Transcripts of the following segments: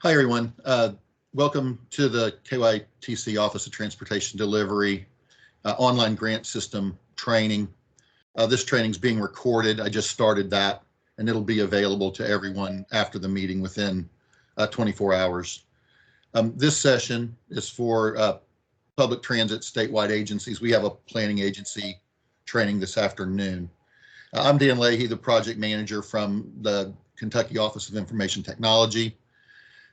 Hi, everyone. Welcome to the KYTC Office of Transportation Delivery online grant system training. This training is being recorded. I just started that, and it'll be available to everyone after the meeting within 24 hours. This session is for public transit statewide agencies. We have a planning agency training this afternoon. I'm Dan Leahy, the project manager from the Kentucky Office of Information Technology.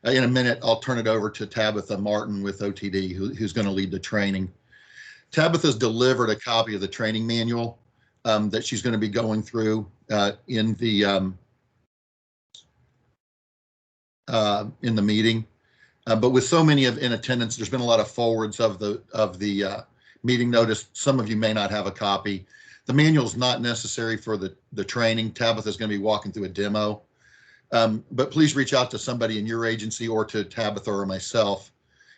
In a minute, I'll turn it over to Tabitha Martin with OTD, who's going to lead the training. Tabitha's delivered a copy of the training manual that she's going to be going through in the meeting. But with so many in attendance, there's been a lot of forwards of the meeting notice. Some of you may not have a copy. The manual is not necessary for the training. Tabitha's going to be walking through a demo. But please reach out to somebody in your agency or to Tabitha or myself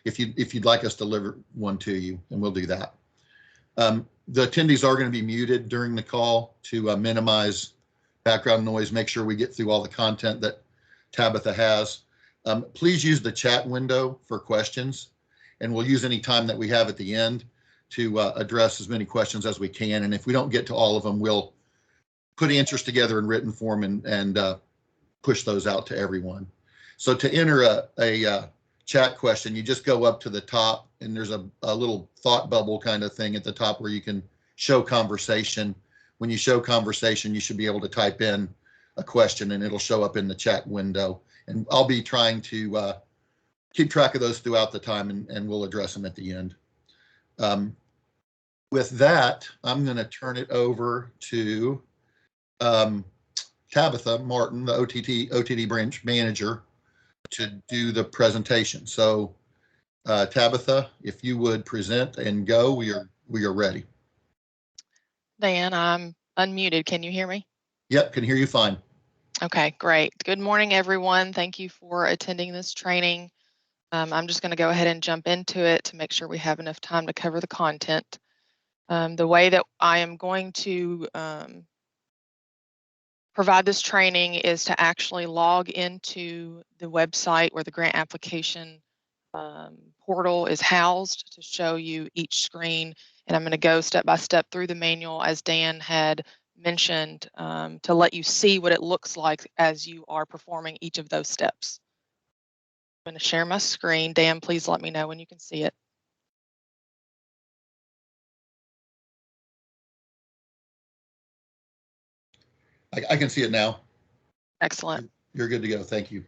if you'd like us to deliver one to you, and we'll do that. The attendees are going to be muted during the call to minimize background noise, make sure we get through all the content that Tabitha has. Please use the chat window for questions, and we'll use any time that we have at the end to address as many questions as we can. And if we don't get to all of them, we'll put answers together in written form and push those out to everyone. So to enter a chat question, you just go up to the top, and there's a little thought bubble kind of thing at the top where you can show conversation. When you show conversation, you should be able to type in a question, and it'll show up in the chat window. And I'll be trying to keep track of those throughout the time, and we'll address them at the end. With that, I'm going to turn it over to Tabitha Martin, the OTD branch manager, to do the presentation. So Tabitha, if you would present and go, we are ready. Dan, I'm unmuted. Can you hear me? Yep, can hear you fine. Okay, great. Good morning, everyone. Thank you for attending this training. I'm just going to go ahead and jump into it to make sure we have enough time to cover the content. The way that I am going to provide this training is to actually log into the website where the grant application portal is housed to show you each screen. And I'm going to go step by step through the manual, as Dan had mentioned, to let you see what it looks like as you are performing each of those steps. I'm going to share my screen. Dan, please let me know when you can see it. I can see it now. Excellent. You're good to go. Thank you.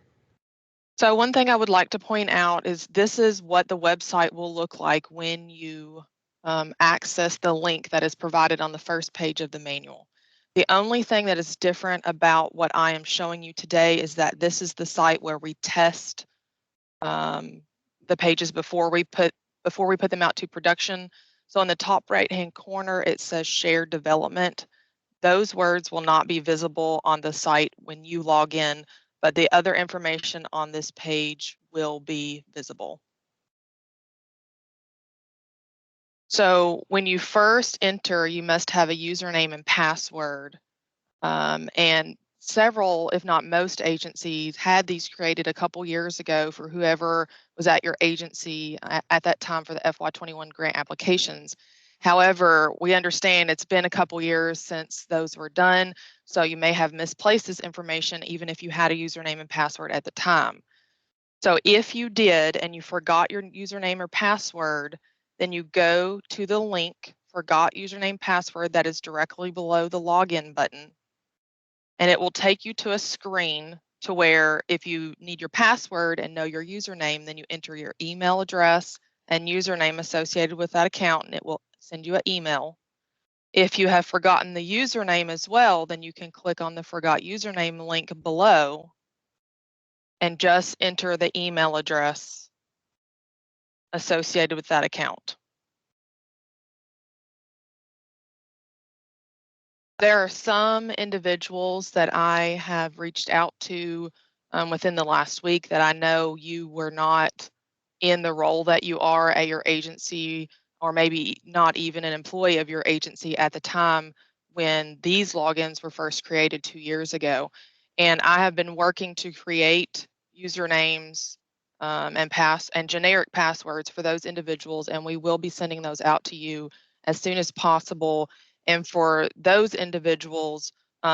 So one thing I would like to point out is this is what the website will look like when you access the link that is provided on the first page of the manual. The only thing that is different about what I am showing you today is that this is the site where we test the pages before we put them out to production. So on the top right-hand corner, it says shared development. Those words will not be visible on the site when you log in, but the other information on this page will be visible. So when you first enter, you must have a username and password. And several, if not most agencies, had these created a couple years ago for whoever was at your agency at that time for the FY21 grant applications. However, we understand it's been a couple years since those were done, so you may have misplaced this information even if you had a username and password at the time. So if you did and you forgot your username or password, then you go to the link forgot username password that is directly below the login button, and it will take you to a screen to where if you need your password and know your username, then you enter your email address and username associated with that account, and it will send you an email. If you have forgotten the username as well, then you can click on the forgot username link below and just enter the email address associated with that account. There are some individuals that I have reached out to within the last week that I know you were not in the role that you are at your agency, or maybe not even an employee of your agency at the time when these logins were first created 2 years ago. And I have been working to create usernames and generic passwords for those individuals, and we will be sending those out to you as soon as possible. And for those individuals,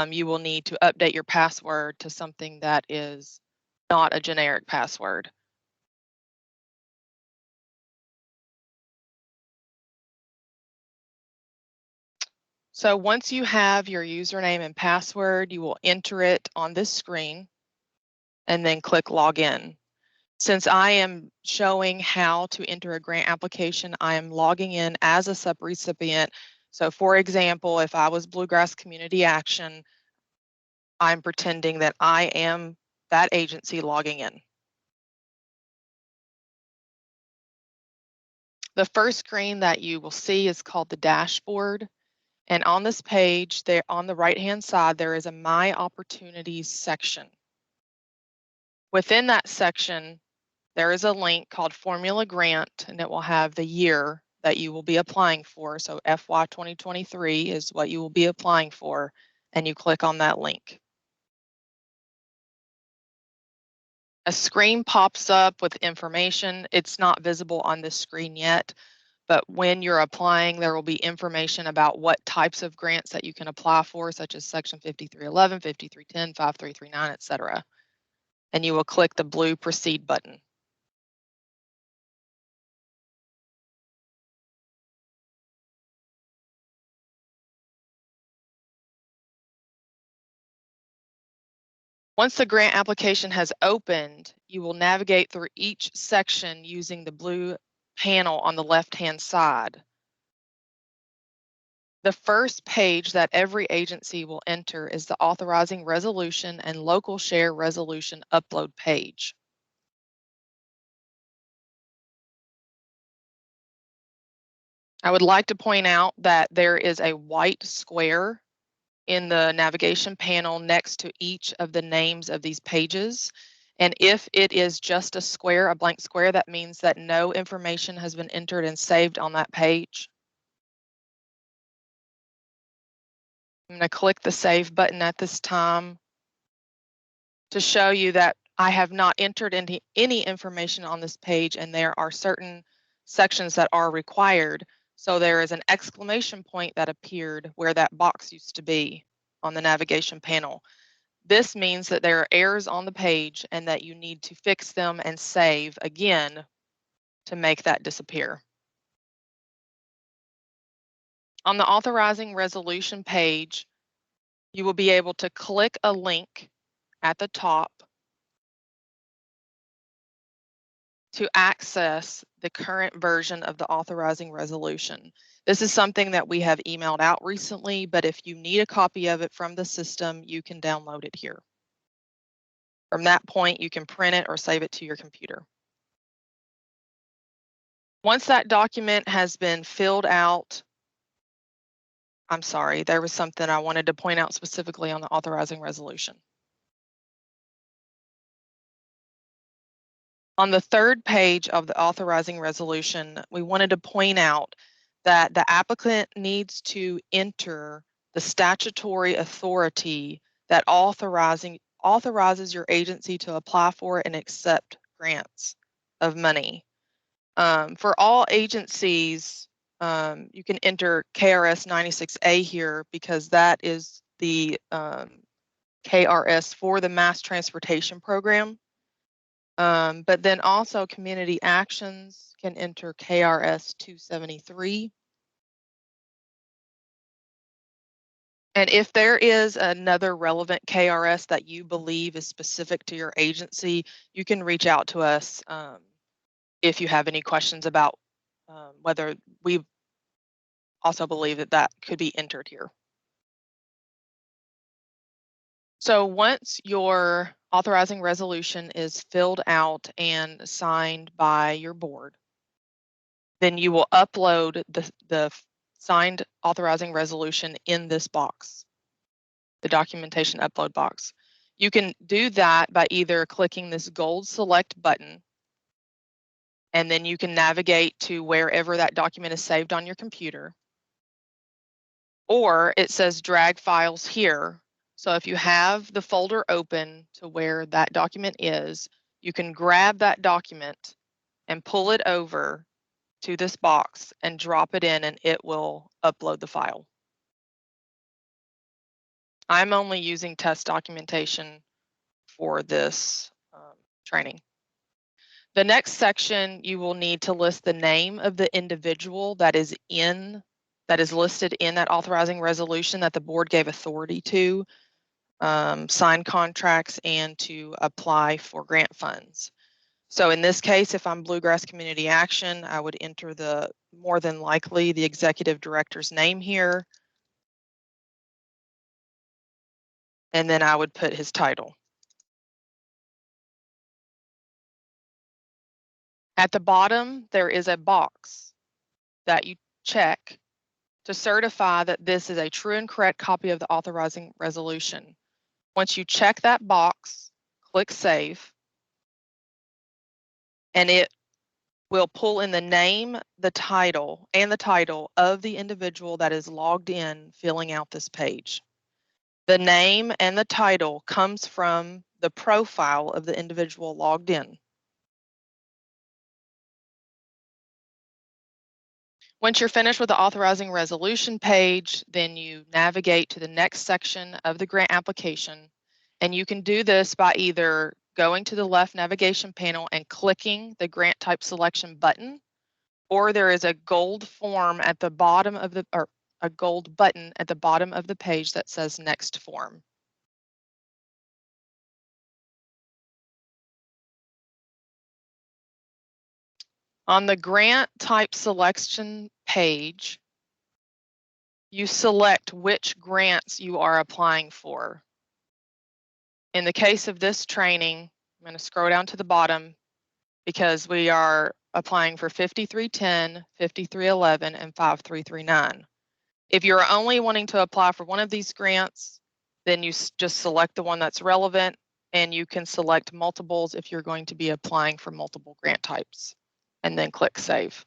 you will need to update your password to something that is not a generic password. So once you have your username and password, you will enter it on this screen and then click Login. Since I am showing how to enter a grant application, I am logging in as a subrecipient. So for example, if I was Bluegrass Community Action, I'm pretending that I am that agency logging in. The first screen that you will see is called the dashboard. And on this page, there on the right-hand side, there is a My Opportunities section. Within that section, there is a link called Formula Grant, and it will have the year that you will be applying for. So FY 2023 is what you will be applying for, and you click on that link. A screen pops up with information. It's not visible on this screen yet, but when you're applying, there will be information about what types of grants that you can apply for, such as Section 5311, 5310, 5339, etc. And you will click the blue Proceed button. Once the grant application has opened, you will navigate through each section using the blue panel on the left-hand side. The first page that every agency will enter is the authorizing resolution and local share resolution upload page. I would like to point out that there is a white square in the navigation panel next to each of the names of these pages. And if it is just a square, a blank square, that means that no information has been entered and saved on that page. I'm going to click the Save button at this time to show you that I have not entered any information on this page, and there are certain sections that are required. So there is an exclamation point that appeared where that box used to be on the navigation panel. This means that there are errors on the page and that you need to fix them and save again to make that disappear. On the authorizing resolution page, you will be able to click a link at the top to access the current version of the authorizing resolution. This is something that we have emailed out recently, but if you need a copy of it from the system, you can download it here. From that point, you can print it or save it to your computer. Once that document has been filled out, I'm sorry, there was something I wanted to point out specifically on the authorizing resolution. On the third page of the authorizing resolution, we wanted to point out that the applicant needs to enter the statutory authority that authorizes your agency to apply for and accept grants of money. For all agencies, you can enter KRS 96A here because that is the KRS for the Mass Transportation Program. But then also community actions can enter KRS 273. And if there is another relevant KRS that you believe is specific to your agency, you can reach out to us if you have any questions about whether we also believe that that could be entered here. So once your authorizing resolution is filled out and signed by your board, then you will upload the signed authorizing resolution in this box, the documentation upload box. You can do that by either clicking this gold select button, and then you can navigate to wherever that document is saved on your computer, or it says drag files here. So if you have the folder open to where that document is, you can grab that document and pull it over to this box and drop it in, and it will upload the file. I'm only using test documentation for this training. The next section, you will need to list the name of the individual that is listed in that authorizing resolution that the board gave authority to sign contracts and to apply for grant funds. So in this case, if I'm Bluegrass Community Action, I would enter more than likely the executive director's name here. And then I would put his title. At the bottom, there is a box that you check to certify that this is a true and correct copy of the authorizing resolution. Once you check that box, click Save, and it will pull in the name, the title of the individual that is logged in filling out this page. The name and the title comes from the profile of the individual logged in. Once you're finished with the authorizing resolution page, then you navigate to the next section of the grant application. And you can do this by either going to the left navigation panel and clicking the grant type selection button, or there is a gold form at the bottom of a gold button at the bottom of the page that says Next Form. On the grant type selection page, you select which grants you are applying for. In the case of this training, I'm going to scroll down to the bottom because we are applying for 5310, 5311, and 5339. If you're only wanting to apply for one of these grants, then you just select the one that's relevant, and you can select multiples if you're going to be applying for multiple grant types, and then click Save.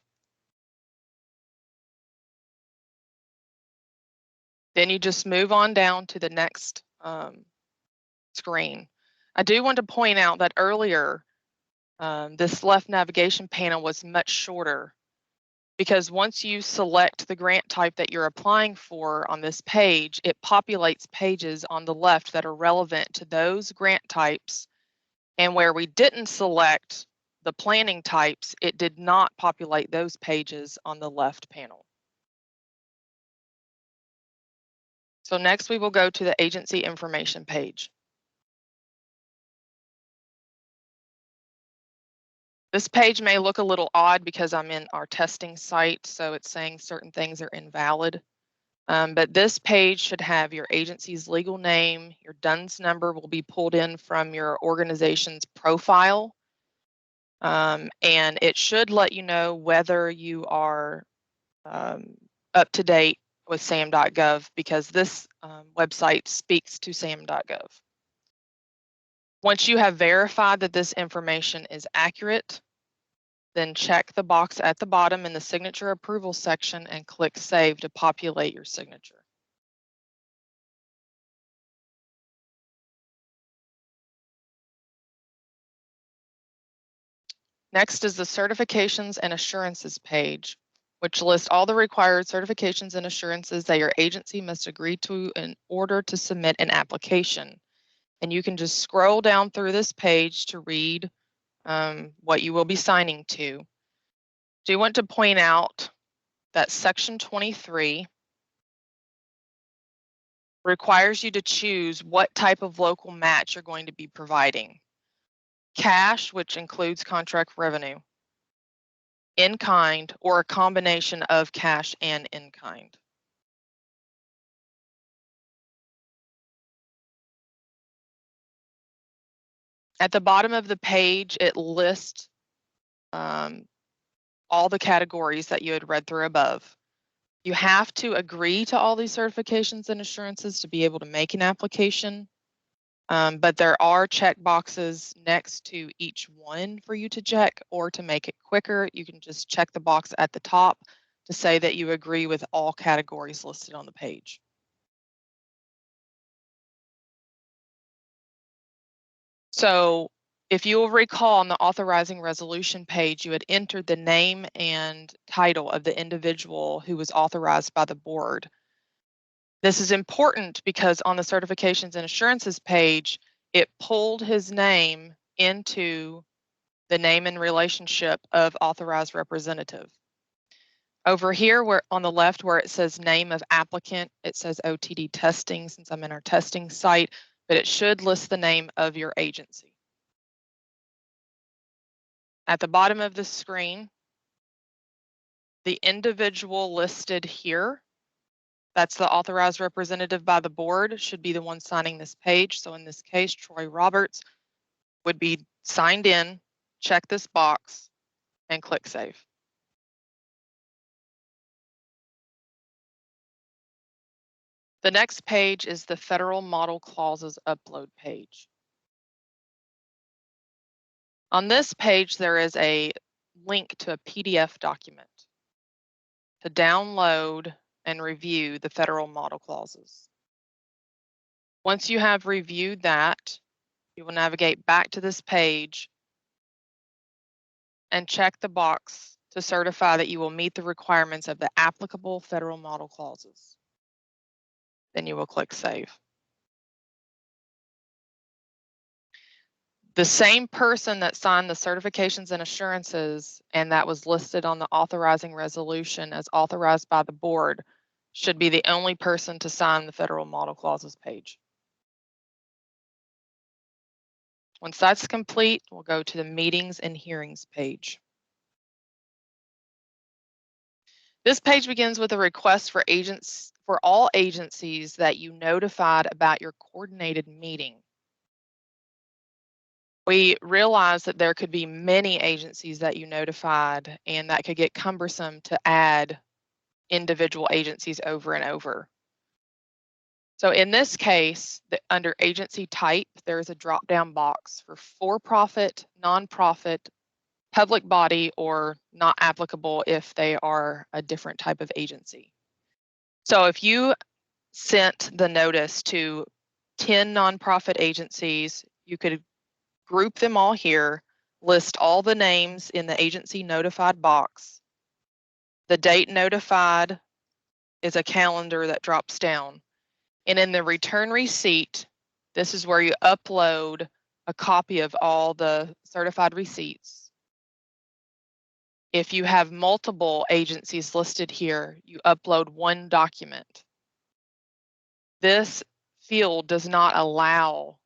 Then you just move on down to the next screen. I do want to point out that earlier, this left navigation panel was much shorter because once you select the grant type that you're applying for on this page, it populates pages on the left that are relevant to those grant types. And where we didn't select the planning types, it did not populate those pages on the left panel. So next we will go to the agency information page. This page may look a little odd because I'm in our testing site, so it's saying certain things are invalid. But this page should have your agency's legal name, your DUNS number will be pulled in from your organization's profile, and it should let you know whether you are up to date with SAM.gov because this website speaks to SAM.gov. Once you have verified that this information is accurate, then check the box at the bottom in the signature approval section and click Save to populate your signature. Next is the certifications and assurances page, which lists all the required certifications and assurances that your agency must agree to in order to submit an application. And you can just scroll down through this page to read what you will be signing to. Do you want to point out that section 23 requires you to choose what type of local match you're going to be providing. Cash, which includes contract revenue, in kind, or a combination of cash and in kind. At the bottom of the page, it lists all the categories that you had read through above. You have to agree to all these certifications and assurances to be able to make an application, but there are check boxes next to each one for you to check, or to make it quicker, you can just check the box at the top to say that you agree with all categories listed on the page. So If you will recall, on the authorizing resolution page, you had entered the name and title of the individual who was authorized by the board. This is important because on the certifications and assurances page, it pulled his name into the name and relationship of authorized representative. Over here, where on the left where it says name of applicant, it says OTD testing since I'm in our testing site, but it should list the name of your agency. At the bottom of the screen, the individual listed here, that's the authorized representative by the board, should be the one signing this page. So in this case, Troy Roberts would be signed in, check this box, and click Save. The next page is the Federal Model Clauses upload page. On this page, there is a link to a PDF document to download and review the federal model clauses. Once you have reviewed that, you will navigate back to this page and check the box to certify that you will meet the requirements of the applicable federal model clauses. Then you will click Save. The same person that signed the certifications and assurances and that was listed on the authorizing resolution as authorized by the board should be the only person to sign the federal model clauses page. Once that's complete, we'll go to the meetings and hearings page. This page begins with a request for all agencies that you notified about your coordinated meeting. We realized that there could be many agencies that you notified, and that could get cumbersome to add individual agencies over and over. So in this case, under agency type, there's a drop-down box for profit, nonprofit, public body, or not applicable if they are a different type of agency. So if you sent the notice to 10 nonprofit agencies, you could group them all here, list all the names in the agency notified box. The date notified is a calendar that drops down. And in the return receipt, this is where you upload a copy of all the certified receipts. If you have multiple agencies listed here, you upload one document. This field does not allow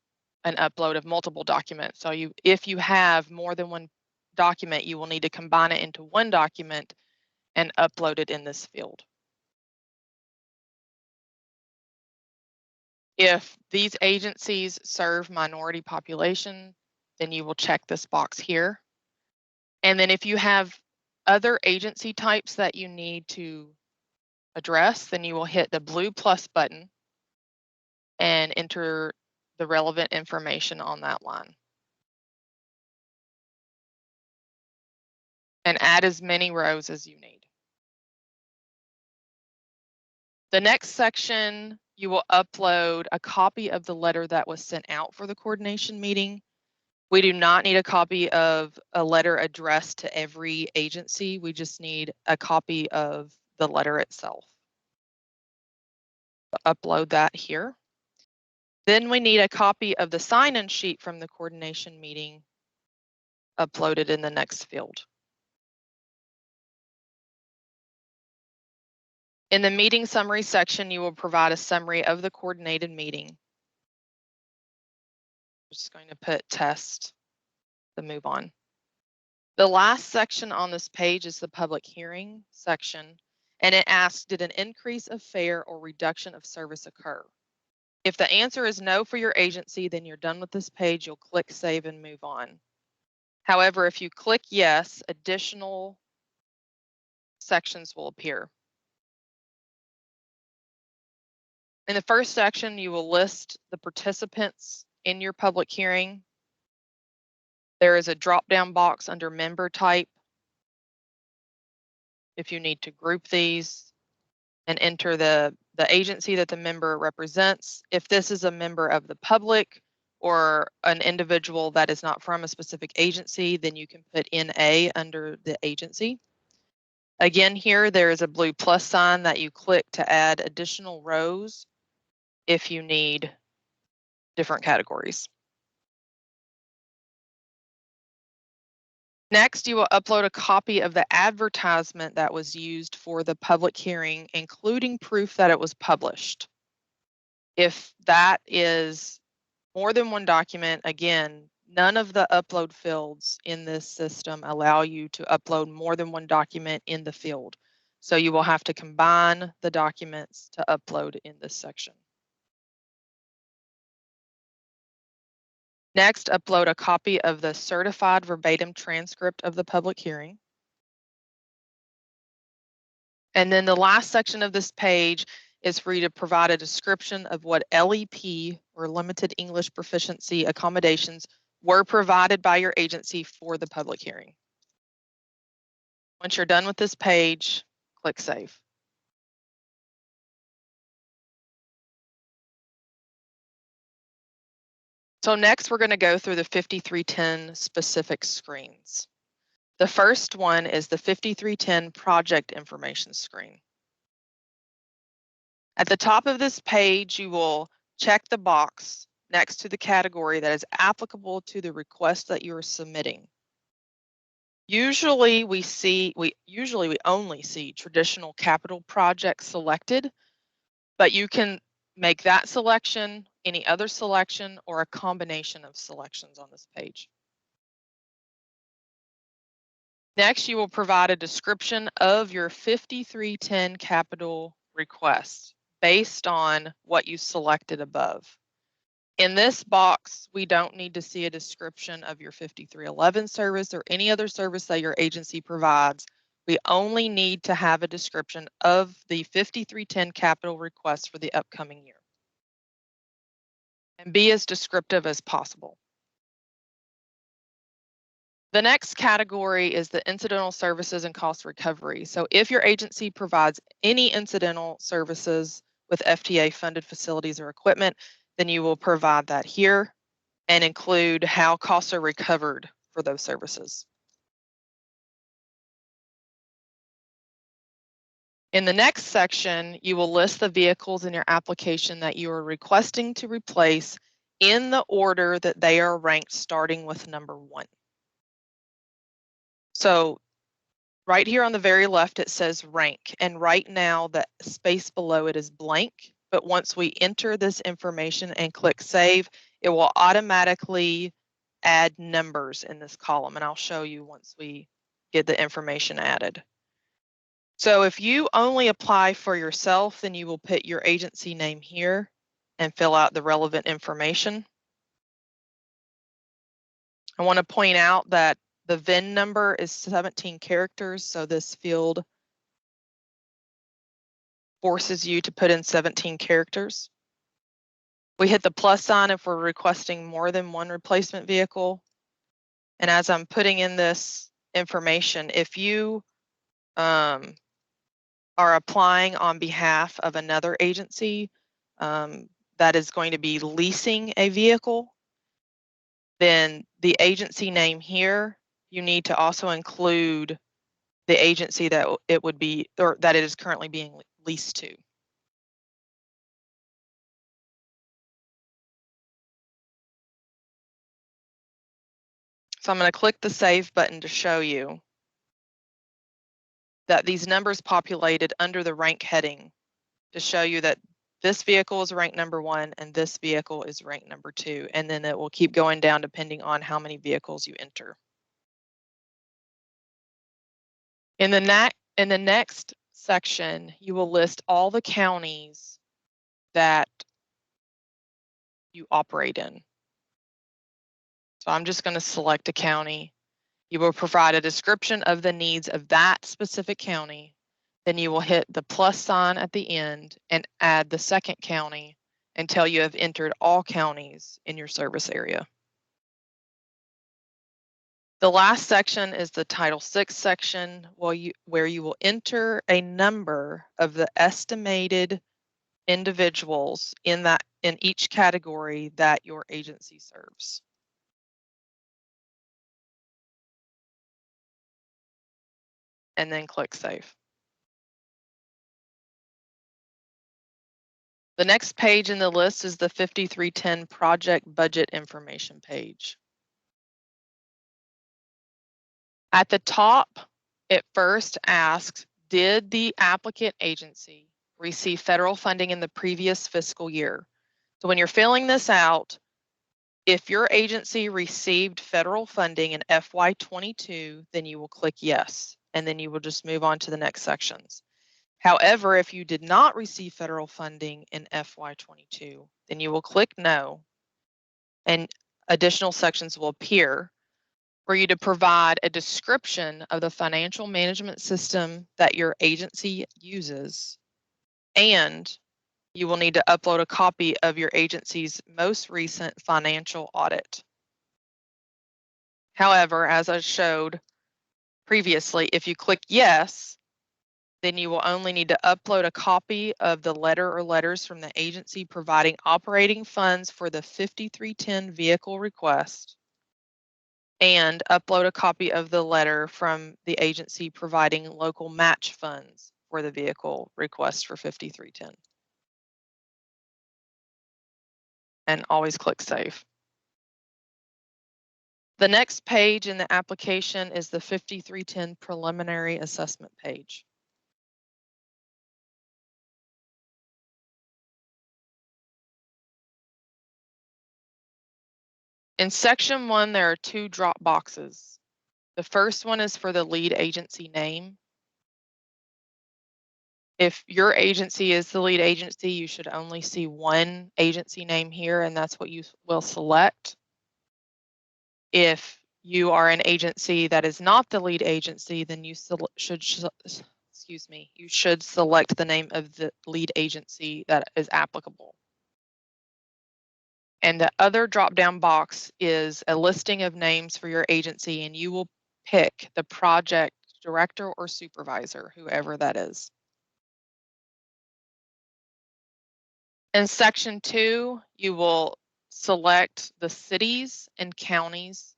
an upload of multiple documents. So if you have more than one document, you will need to combine it into one document and upload it in this field. If these agencies serve minority population, then you will check this box here. And then if you have other agency types that you need to address, then you will hit the blue plus button and enter the relevant information on that line. And add as many rows as you need. The next section, you will upload a copy of the letter that was sent out for the coordination meeting. We do not need a copy of a letter addressed to every agency. We just need a copy of the letter itself. Upload that here. Then we need a copy of the sign-in sheet from the coordination meeting uploaded in the next field. In the meeting summary section, you will provide a summary of the coordinated meeting. I'm just going to put test to move on. The last section on this page is the public hearing section, and it asks, did an increase of fare or reduction of service occur? If the answer is no for your agency, then you're done with this page. You'll click save and move on. However, if you click yes, additional sections will appear. In the first section, you will list the participants in your public hearing. There is a drop-down box under member type if you need to group these and enter the agency that the member represents. If this is a member of the public or an individual that is not from a specific agency, then you can put NA under the agency. Again, here there is a blue plus sign that you click to add additional rows if you need different categories. Next, you will upload a copy of the advertisement that was used for the public hearing, including proof that it was published. If that is more than one document, again, none of the upload fields in this system allow you to upload more than one document in the field. So you will have to combine the documents to upload in this section. Next, upload a copy of the certified verbatim transcript of the public hearing. And then the last section of this page is for you to provide a description of what LEP, or limited English proficiency accommodations, were provided by your agency for the public hearing. Once you're done with this page, click Save. So next, we're going to go through the 5310 specific screens. The first one is the 5310 project information screen. At the top of this page, you will check the box next to the category that is applicable to the request that you are submitting. Usually we only see traditional capital projects selected, but you can make that selection, any other selection, or a combination of selections on this page. Next, you will provide a description of your 5310 capital request based on what you selected above. In this box, we don't need to see a description of your 5311 service or any other service that your agency provides. We only need to have a description of the 5310 capital request for the upcoming year. And be as descriptive as possible. The next category is the incidental services and cost recovery. So if your agency provides any incidental services with FTA funded facilities or equipment, then you will provide that here and include how costs are recovered for those services. In the next section, you will list the vehicles in your application that you are requesting to replace in the order that they are ranked, starting with number 1. So right here on the very left, it says rank, and right now the space below it is blank. But once we enter this information and click save, it will automatically add numbers in this column, and I'll show you once we get the information added. So if you only apply for yourself, then you will put your agency name here and fill out the relevant information. I want to point out that the VIN number is 17 characters, so this field forces you to put in 17 characters. We hit the plus sign if we're requesting more than one replacement vehicle. And as I'm putting in this information, if you are applying on behalf of another agency that is going to be leasing a vehicle, then the agency name here, you need to also include the agency that it would be, or that it is currently being leased to. So I'm going to click the save button to show you that these numbers populated under the rank heading to show you that this vehicle is ranked number 1 and this vehicle is ranked number 2. And then it will keep going down depending on how many vehicles you enter. In the next section, you will list all the counties that you operate in. So I'm just going to select a county. You will provide a description of the needs of that specific county. Then you will hit the plus sign at the end and add the second county until you have entered all counties in your service area. The last section is the Title VI section, where you will enter a number of the estimated individuals in that in each category that your agency serves. And then click Save. The next page in the list is the 5310 project budget information page. At the top, it first asks, did the applicant agency receive federal funding in the previous fiscal year? So when you're filling this out, if your agency received federal funding in FY22, then you will click yes, and then you will just move on to the next sections. However, if you did not receive federal funding in FY22, then you will click no, and additional sections will appear for you to provide a description of the financial management system that your agency uses, and you will need to upload a copy of your agency's most recent financial audit. However, as I showed previously, if you click yes, then you will only need to upload a copy of the letter or letters from the agency providing operating funds for the 5310 vehicle request, and upload a copy of the letter from the agency providing local match funds for the vehicle request for 5310. And always click Save. The next page in the application is the 5310 preliminary assessment page. In section 1, there are 2 drop boxes. The first one is for the lead agency name. If your agency is the lead agency, you should only see one agency name here, and that's what you will select. If you are an agency that is not the lead agency, then you should select the name of the lead agency that is applicable. And the other drop-down box is a listing of names for your agency, and you will pick the project director or supervisor, whoever that is. In section 2, you will select the cities and counties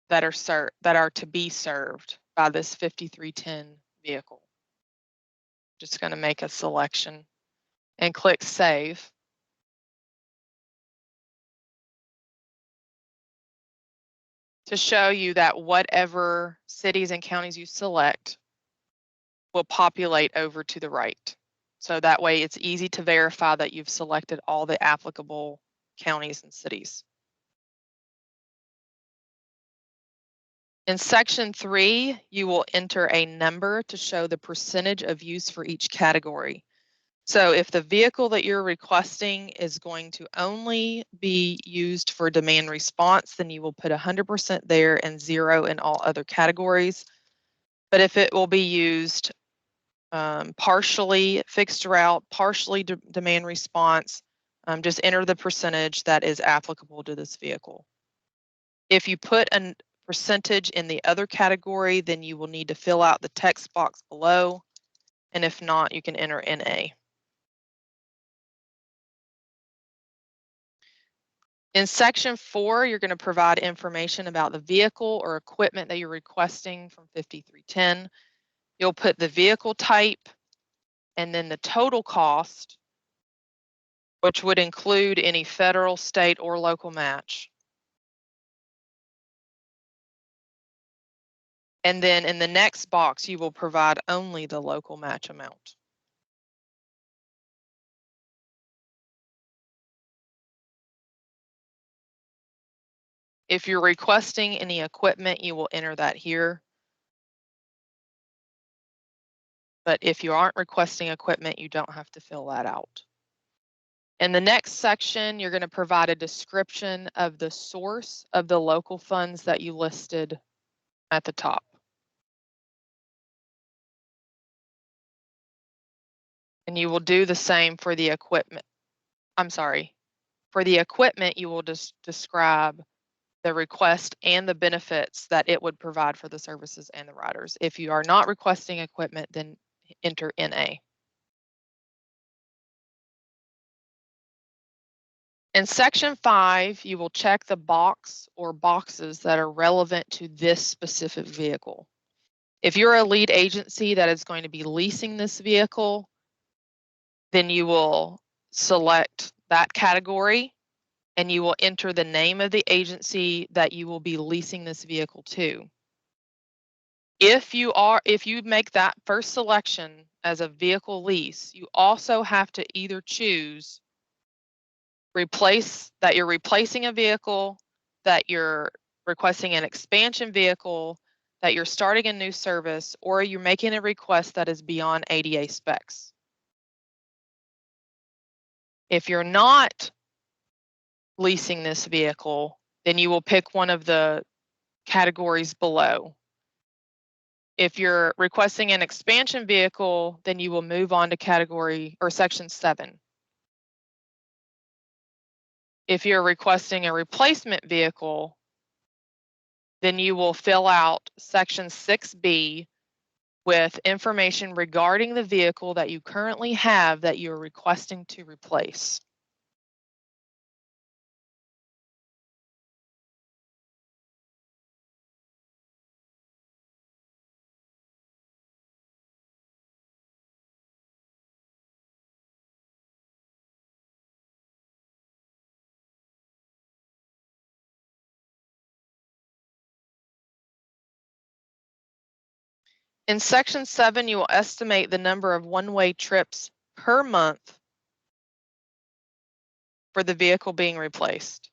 that are to be served by this 5310 vehicle. Just going to make a selection and click Save. To show you that whatever cities and counties you select will populate over to the right. So that way it's easy to verify that you've selected all the applicable counties and cities. In section 3, you will enter a number to show the percentage of use for each category. So if the vehicle that you're requesting is going to only be used for demand response, then you will put 100% there and 0 in all other categories. But if it will be used partially fixed route, partially demand response, just enter the percentage that is applicable to this vehicle. If you put a percentage in the other category, then you will need to fill out the text box below. And if not, you can enter NA. In section 4, you're going to provide information about the vehicle or equipment that you're requesting from 5310. You'll put the vehicle type and then the total cost, which would include any federal, state, or local match. And then in the next box, you will provide only the local match amount. If you're requesting any equipment, you will enter that here. But if you aren't requesting equipment, you don't have to fill that out. In the next section, you're going to provide a description of the source of the local funds that you listed at the top. And you will do the same for the equipment. For the equipment, you will just describe the request and the benefits that it would provide for the services and the riders. If you are not requesting equipment, then enter NA. In section 5, you will check the box or boxes that are relevant to this specific vehicle. If you're a lead agency that is going to be leasing this vehicle, then you will select that category and you will enter the name of the agency that you will be leasing this vehicle to. If you make that first selection as a vehicle lease, you also have to either choose that you're replacing a vehicle, that you're requesting an expansion vehicle, that you're starting a new service, or you're making a request that is beyond ADA specs. If you're not leasing this vehicle, then you will pick one of the categories below. If you're requesting an expansion vehicle, then you will move on to category or section 7. If you're requesting a replacement vehicle, then you will fill out section 6B with information regarding the vehicle that you currently have that you're requesting to replace. In section 7, you will estimate the number of one-way trips per month for the vehicle being replaced.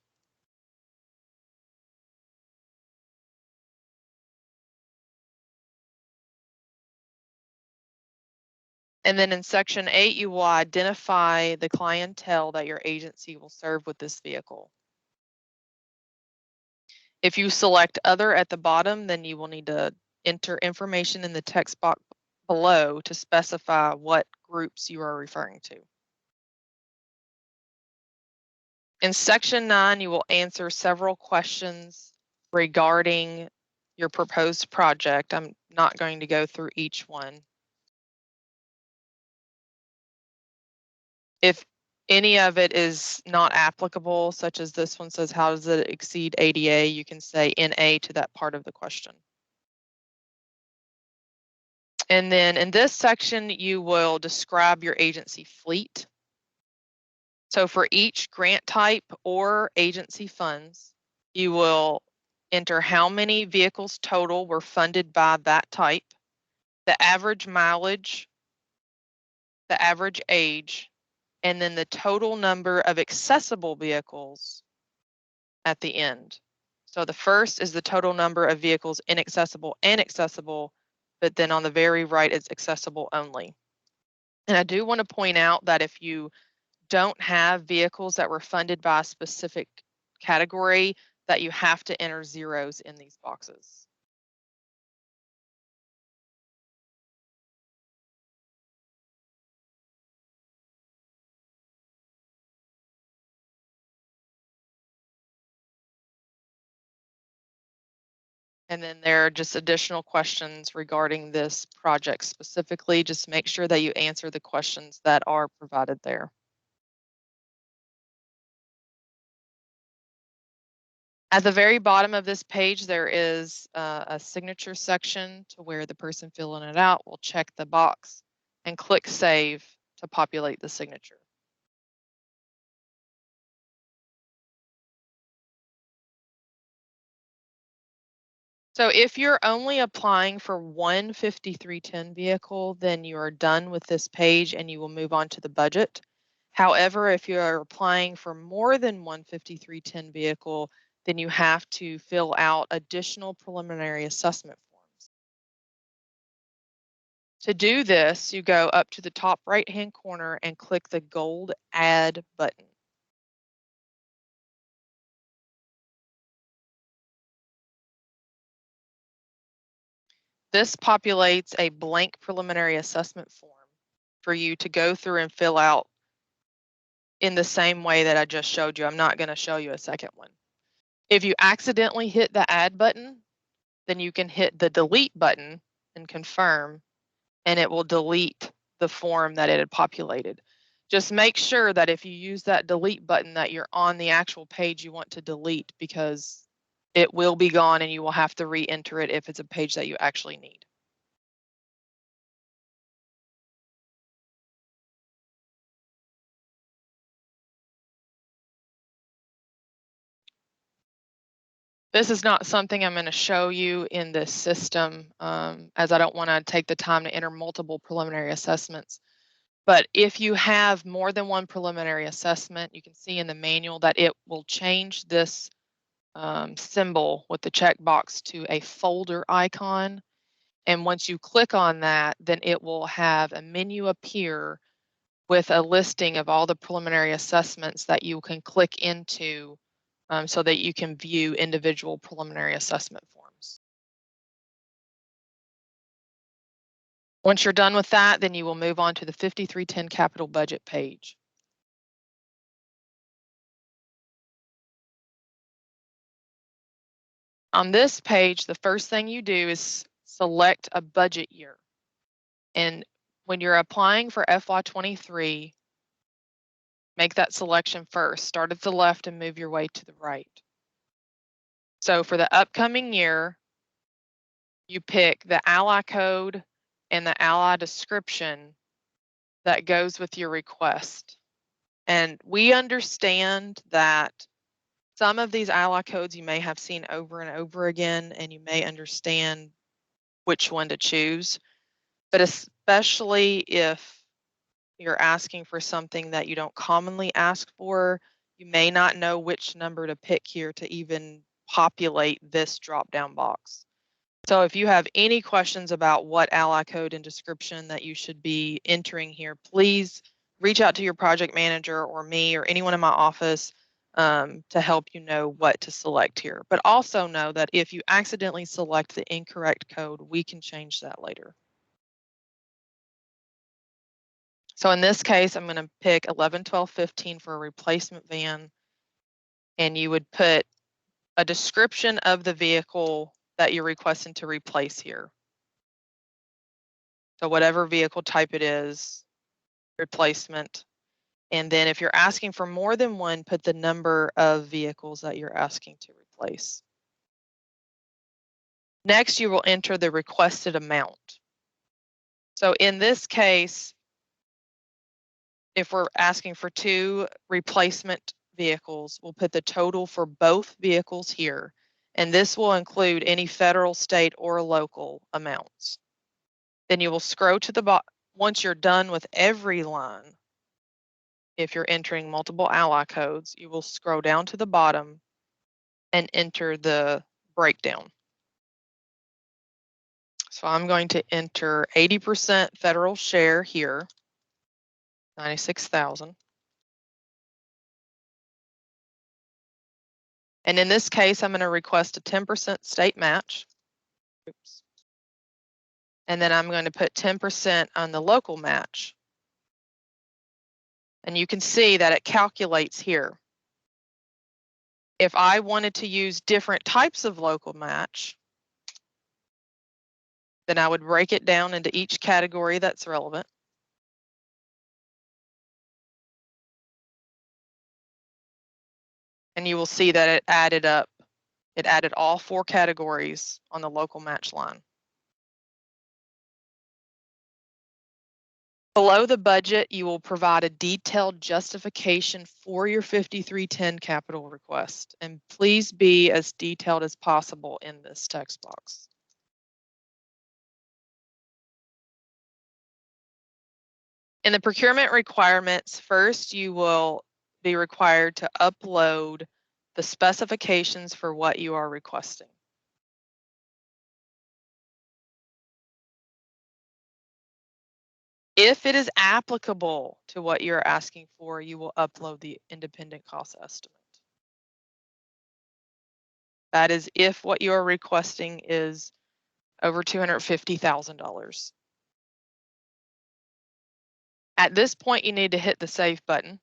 And then in section 8, you will identify the clientele that your agency will serve with this vehicle. If you select other at the bottom, then you will need to enter information in the text box below to specify what groups you are referring to. In section 9, you will answer several questions regarding your proposed project. I'm not going to go through each one. If any of it is not applicable, such as this one says, how does it exceed ADA? You can say NA to that part of the question. And then in this section, you will describe your agency fleet. So for each grant type or agency funds, you will enter how many vehicles total were funded by that type, the average mileage, the average age, and then the total number of accessible vehicles at the end. So the first is the total number of vehicles inaccessible and accessible, but then on the very right, it's accessible only. And I do want to point out that if you don't have vehicles that were funded by a specific category, that you have to enter zeros in these boxes. And then there are just additional questions regarding this project specifically. Just make sure that you answer the questions that are provided there. At the very bottom of this page, there is a signature section to where the person filling it out will check the box and click Save to populate the signature. So if you're only applying for one 5310 vehicle, then you are done with this page and you will move on to the budget. However, if you are applying for more than one 5310 vehicle, then you have to fill out additional preliminary assessment forms. To do this, you go up to the top right-hand corner and click the gold Add button. This populates a blank preliminary assessment form for you to go through and fill out in the same way that I just showed you. I'm not going to show you a second one. If you accidentally hit the Add button, then you can hit the Delete button and confirm, and it will delete the form that it had populated. Just make sure that if you use that delete button that you're on the actual page you want to delete, because it will be gone and you will have to re-enter it if it's a page that you actually need. This is not something I'm going to show you in this system, as I don't want to take the time to enter multiple preliminary assessments. But if you have more than one preliminary assessment, you can see in the manual that it will change this symbol with the checkbox to a folder icon. And once you click on that, then it will have a menu appear with a listing of all the preliminary assessments that you can click into, so that you can view individual preliminary assessment forms. Once you're done with that, then you will move on to the 5310 capital budget page. On this page, the first thing you do is select a budget year. And when you're applying for FY23, make that selection first. Start at the left and move your way to the right. So for the upcoming year, you pick the ally code and the ally description that goes with your request. And we understand that some of these ally codes you may have seen over and over again, and you may understand which one to choose. But especially if you're asking for something that you don't commonly ask for, you may not know which number to pick here to even populate this drop-down box. So if you have any questions about what ally code and description that you should be entering here, please reach out to your project manager or me or anyone in my office to help you know what to select here. But also know that if you accidentally select the incorrect code, we can change that later. So in this case, I'm going to pick 11, 12, 15 for a replacement van. And you would put a description of the vehicle that you're requesting to replace here. So whatever vehicle type it is, replacement. And then if you're asking for more than one, put the number of vehicles that you're asking to replace. Next, you will enter the requested amount. So in this case, if we're asking for 2 replacement vehicles, we'll put the total for both vehicles here. And this will include any federal, state, or local amounts. Then you will scroll to the bottom. Once you're done with every line, if you're entering multiple ally codes, you will scroll down to the bottom and enter the breakdown. So I'm going to enter 80% federal share here, 96,000. And in this case, I'm going to request a 10% state match. Oops. And then I'm going to put 10% on the local match. And you can see that it calculates here. If I wanted to use different types of local match, then I would break it down into each category that's relevant. And you will see that it added up. It added all 4 categories on the local match line. Below the budget, you will provide a detailed justification for your 5310 capital request. And please be as detailed as possible in this text box. In the procurement requirements, first you will be required to upload the specifications for what you are requesting. If it is applicable to what you're asking for, you will upload the independent cost estimate. That is if what you are requesting is over $250,000. At this point, you need to hit the save button.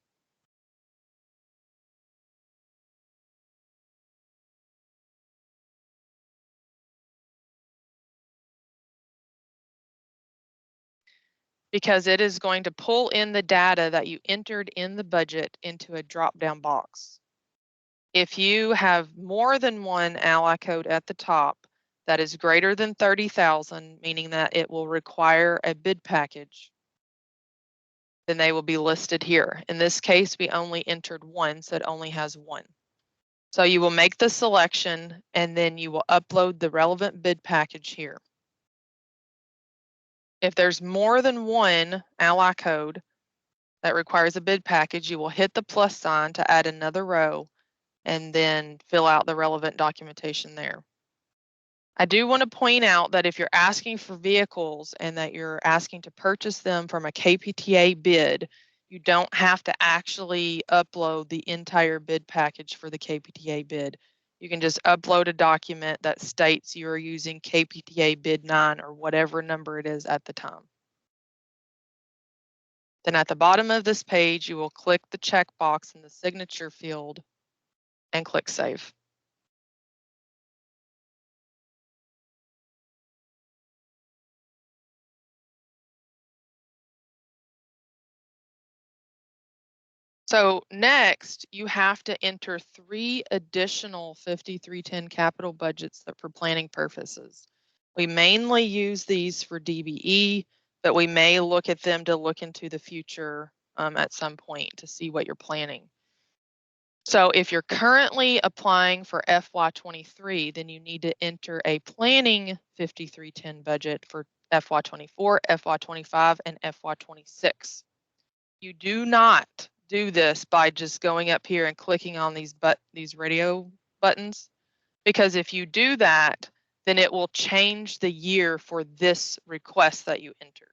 because it is going to pull in the data that you entered in the budget into a drop-down box. If you have more than one ally code at the top that is greater than 30,000, meaning that it will require a bid package, then they will be listed here. In this case, we only entered one, so it only has one. So you will make the selection and then you will upload the relevant bid package here. If there's more than one ally code that requires a bid package, you will hit the plus sign to add another row and then fill out the relevant documentation there. I do want to point out that if you're asking for vehicles and that you're asking to purchase them from a KPTA bid, you don't have to actually upload the entire bid package for the KPTA bid. You can just upload a document that states you're using KPTA bid 9 or whatever number it is at the time. Then at the bottom of this page, you will click the checkbox in the signature field and click Save. So next, you have to enter 3 additional 5310 capital budgets that for planning purposes. We mainly use these for DBE, but we may look at them to look into the future at some point to see what you're planning. So if you're currently applying for FY23, then you need to enter a planning 5310 budget for FY24, FY25, and FY26. You do not do this by just going up here and clicking on these radio buttons, because if you do that, then it will change the year for this request that you entered.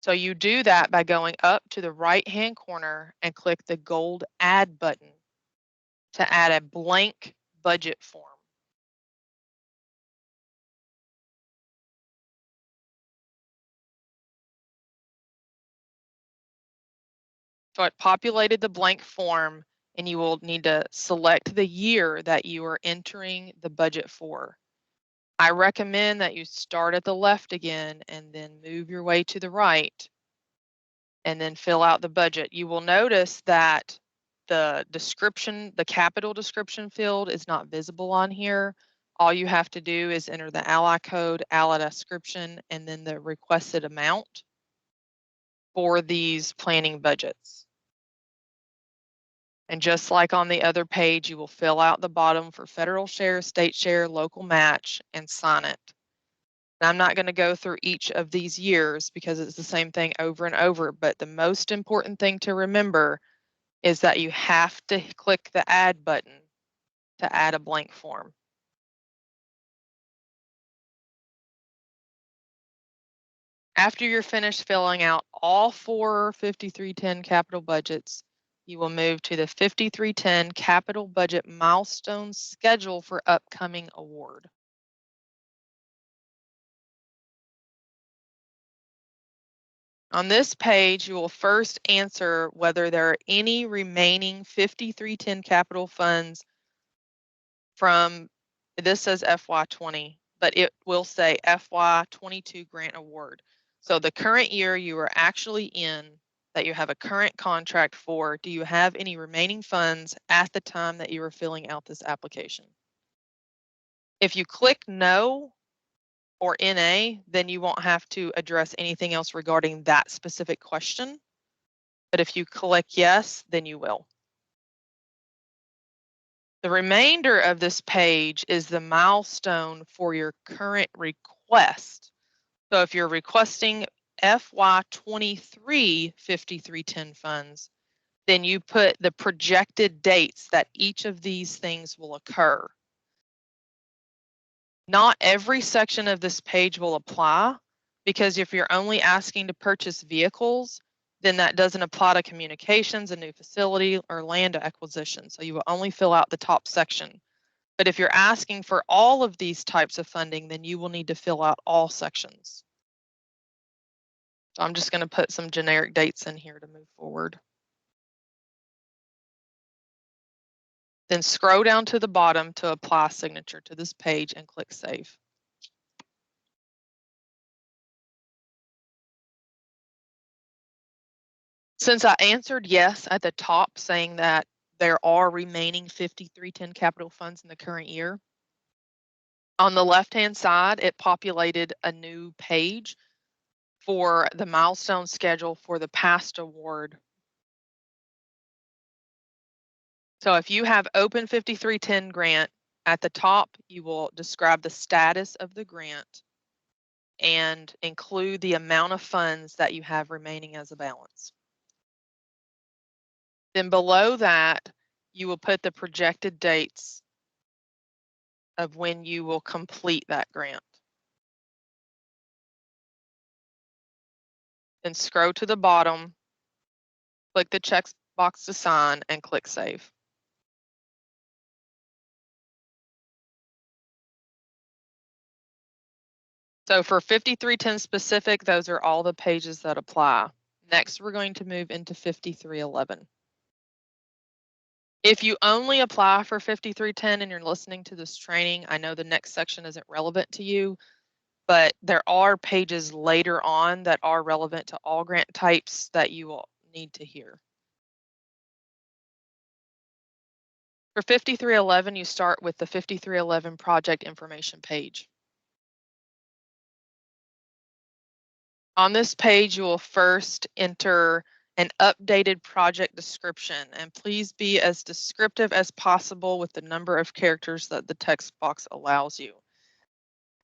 So you do that by going up to the right-hand corner and click the gold Add button to add a blank budget form. So it populated the blank form, and you will need to select the year that you are entering the budget for. I recommend that you start at the left again and then move your way to the right and then fill out the budget. You will notice that the description, the capital description field is not visible on here. All you have to do is enter the ally code, ally description, and then the requested amount for these planning budgets. And just like on the other page, you will fill out the bottom for federal share, state share, local match, and sign it. And I'm not going to go through each of these years because it's the same thing over and over, but the most important thing to remember is that you have to click the Add button to add a blank form. After you're finished filling out all 4 5310 capital budgets, you will move to the 5310 capital budget milestone schedule for upcoming award. On this page, you will first answer whether there are any remaining 5310 capital funds from, this says FY20, but it will say FY22 grant award. So the current year you are actually in, that you have a current contract for, do you have any remaining funds at the time that you are filling out this application? If you click no or NA, then you won't have to address anything else regarding that specific question. But if you click yes, then you will. The remainder of this page is the milestone for your current request. So if you're requesting FY23 5310 funds, then you put the projected dates that each of these things will occur. Not every section of this page will apply, because if you're only asking to purchase vehicles, then that doesn't apply to communications, a new facility, or land acquisition. So you will only fill out the top section. But if you're asking for all of these types of funding, then you will need to fill out all sections. So I'm just going to put some generic dates in here to move forward. Then scroll down to the bottom to apply signature to this page and click Save. Since I answered yes at the top, saying that there are remaining 5310 capital funds in the current year, on the left-hand side, it populated a new page for the milestone schedule for the past award. So if you have open 5310 grant, at the top, you will describe the status of the grant and include the amount of funds that you have remaining as a balance. Then below that, you will put the projected dates of when you will complete that grant. Then scroll to the bottom, click the check box to sign, and click Save. So for 5310 specific, those are all the pages that apply. Next, we're going to move into 5311. If you only apply for 5310 and you're listening to this training, I know the next section isn't relevant to you, but there are pages later on that are relevant to all grant types that you will need to hear. For 5311, you start with the 5311 project information page. On this page, you will first enter an updated project description, and please be as descriptive as possible with the number of characters that the text box allows you.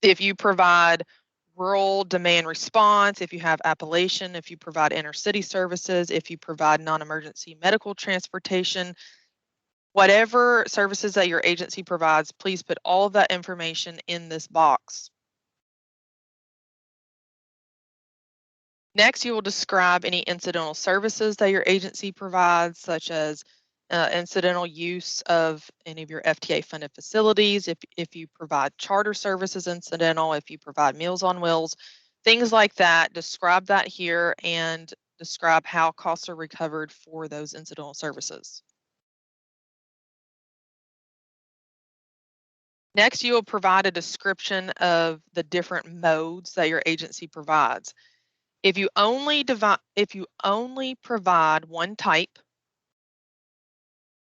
If you provide rural demand response, if you have Appalachian, if you provide intercity services, if you provide non-emergency medical transportation, whatever services that your agency provides, please put all of that information in this box. Next, you will describe any incidental services that your agency provides, such as incidental use of any of your FTA-funded facilities, if you provide charter services incidental, if you provide Meals on Wheels, things like that. Describe that here and describe how costs are recovered for those incidental services. Next, you will provide a description of the different modes that your agency provides. If you only provide one type,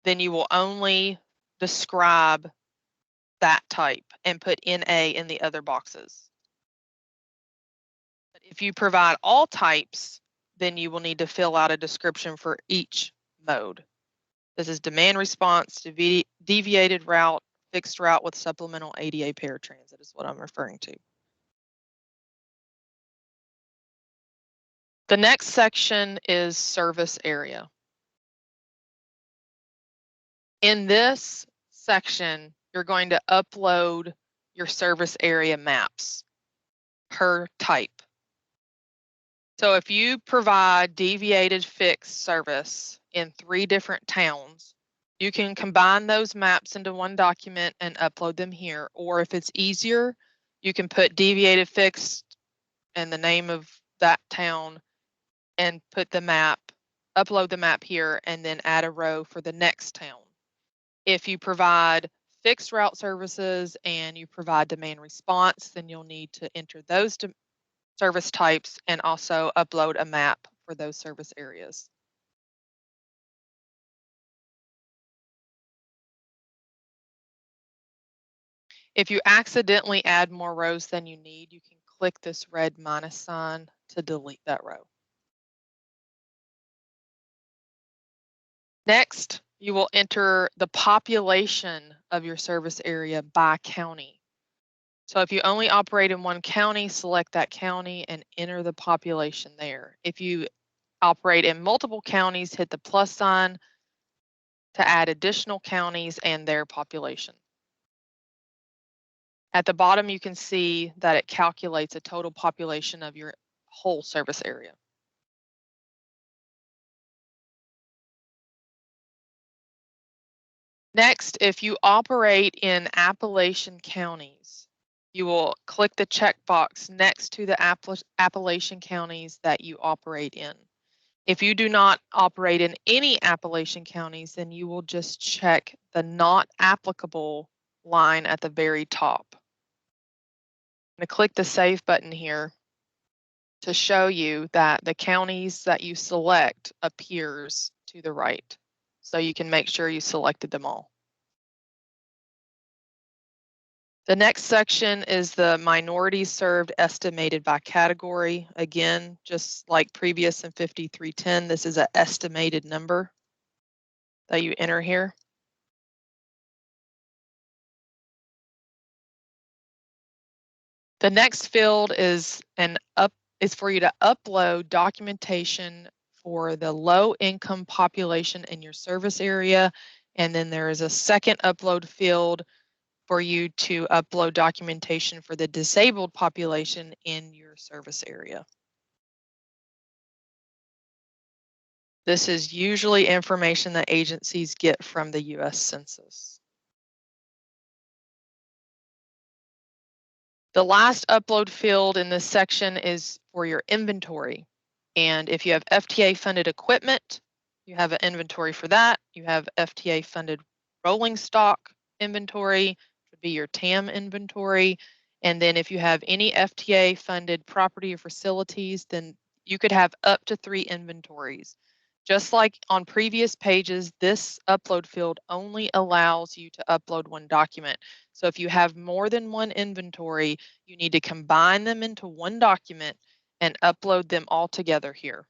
then you will only describe that type and put NA in the other boxes. But if you provide all types, then you will need to fill out a description for each mode. This is demand response, deviated route, fixed route with supplemental ADA paratransit is what I'm referring to. The next section is service area. In this section, you're going to upload your service area maps per type. So if you provide deviated fixed service in 3 different towns, you can combine those maps into one document and upload them here. Or if it's easier, you can put deviated fixed and the name of that town and put the map, upload the map here, and then add a row for the next town. If you provide fixed route services and you provide demand response, then you'll need to enter those service types and also upload a map for those service areas. If you accidentally add more rows than you need, you can click this red minus sign to delete that row. Next, you will enter the population of your service area by county. So if you only operate in one county, select that county and enter the population there. If you operate in multiple counties, hit the plus sign to add additional counties and their population. At the bottom, you can see that it calculates a total population of your whole service area. Next, if you operate in Appalachian counties, you will click the checkbox next to the Appalachian counties that you operate in. If you do not operate in any Appalachian counties, then you will just check the not applicable line at the very top. I'm going to click the Save button here to show you that the counties that you select appears to the right. So you can make sure you selected them all. The next section is the minorities served estimated by category. Again, just like previous in 5310, this is an estimated number that you enter here. The next field is for you to upload documentation for the low income population in your service area. And then there is a second upload field for you to upload documentation for the disabled population in your service area. This is usually information that agencies get from the US Census. The last upload field in this section is for your inventory. And if you have FTA funded equipment, you have an inventory for that. You have FTA funded rolling stock inventory, which would be your TAM inventory. And then if you have any FTA funded property or facilities, then you could have up to 3 inventories. Just like on previous pages, this upload field only allows you to upload 1 document. So if you have more than 1 inventory, you need to combine them into 1 document and upload them all together here.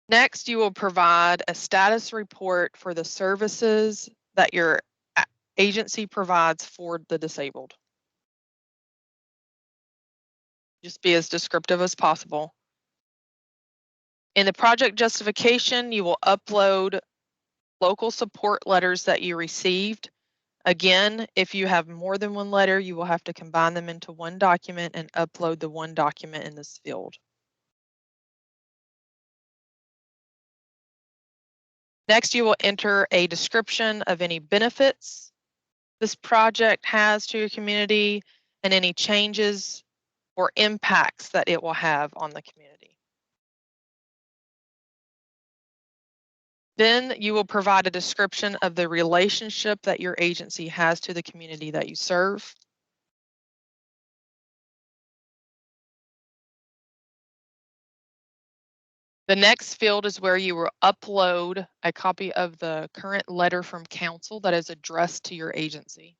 Next, you will provide a status report for the services that your agency provides for the disabled. Just be as descriptive as possible. In the project justification, you will upload local support letters that you received. Again, if you have more than 1 letter, you will have to combine them into 1 document and upload the 1 document in this field. Next, you will enter a description of any benefits this project has to your community and any changes or impacts that it will have on the community. Then you will provide a description of the relationship that your agency has to the community that you serve. The next field is where you will upload a copy of the current letter from council that is addressed to your agency.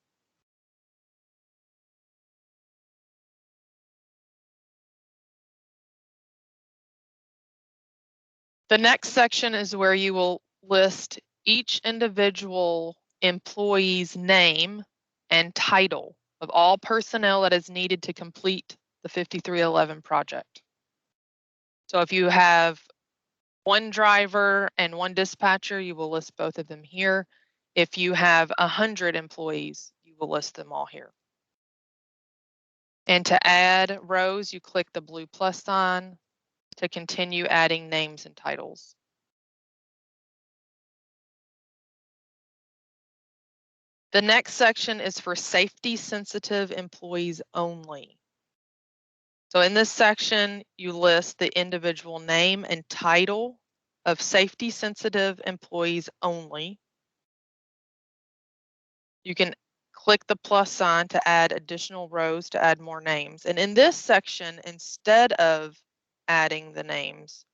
The next section is where you will list each individual employee's name and title of all personnel that is needed to complete the 5311 project. So if you have 1 driver and 1 dispatcher, you will list both of them here. If you have 100 employees, you will list them all here. And to add rows, you click the blue plus sign to continue adding names and titles. The next section is for safety sensitive employees only. So in this section, you list the individual name and title of safety sensitive employees only. You can click the plus sign to add additional rows to add more names. And in this section, instead of adding the names,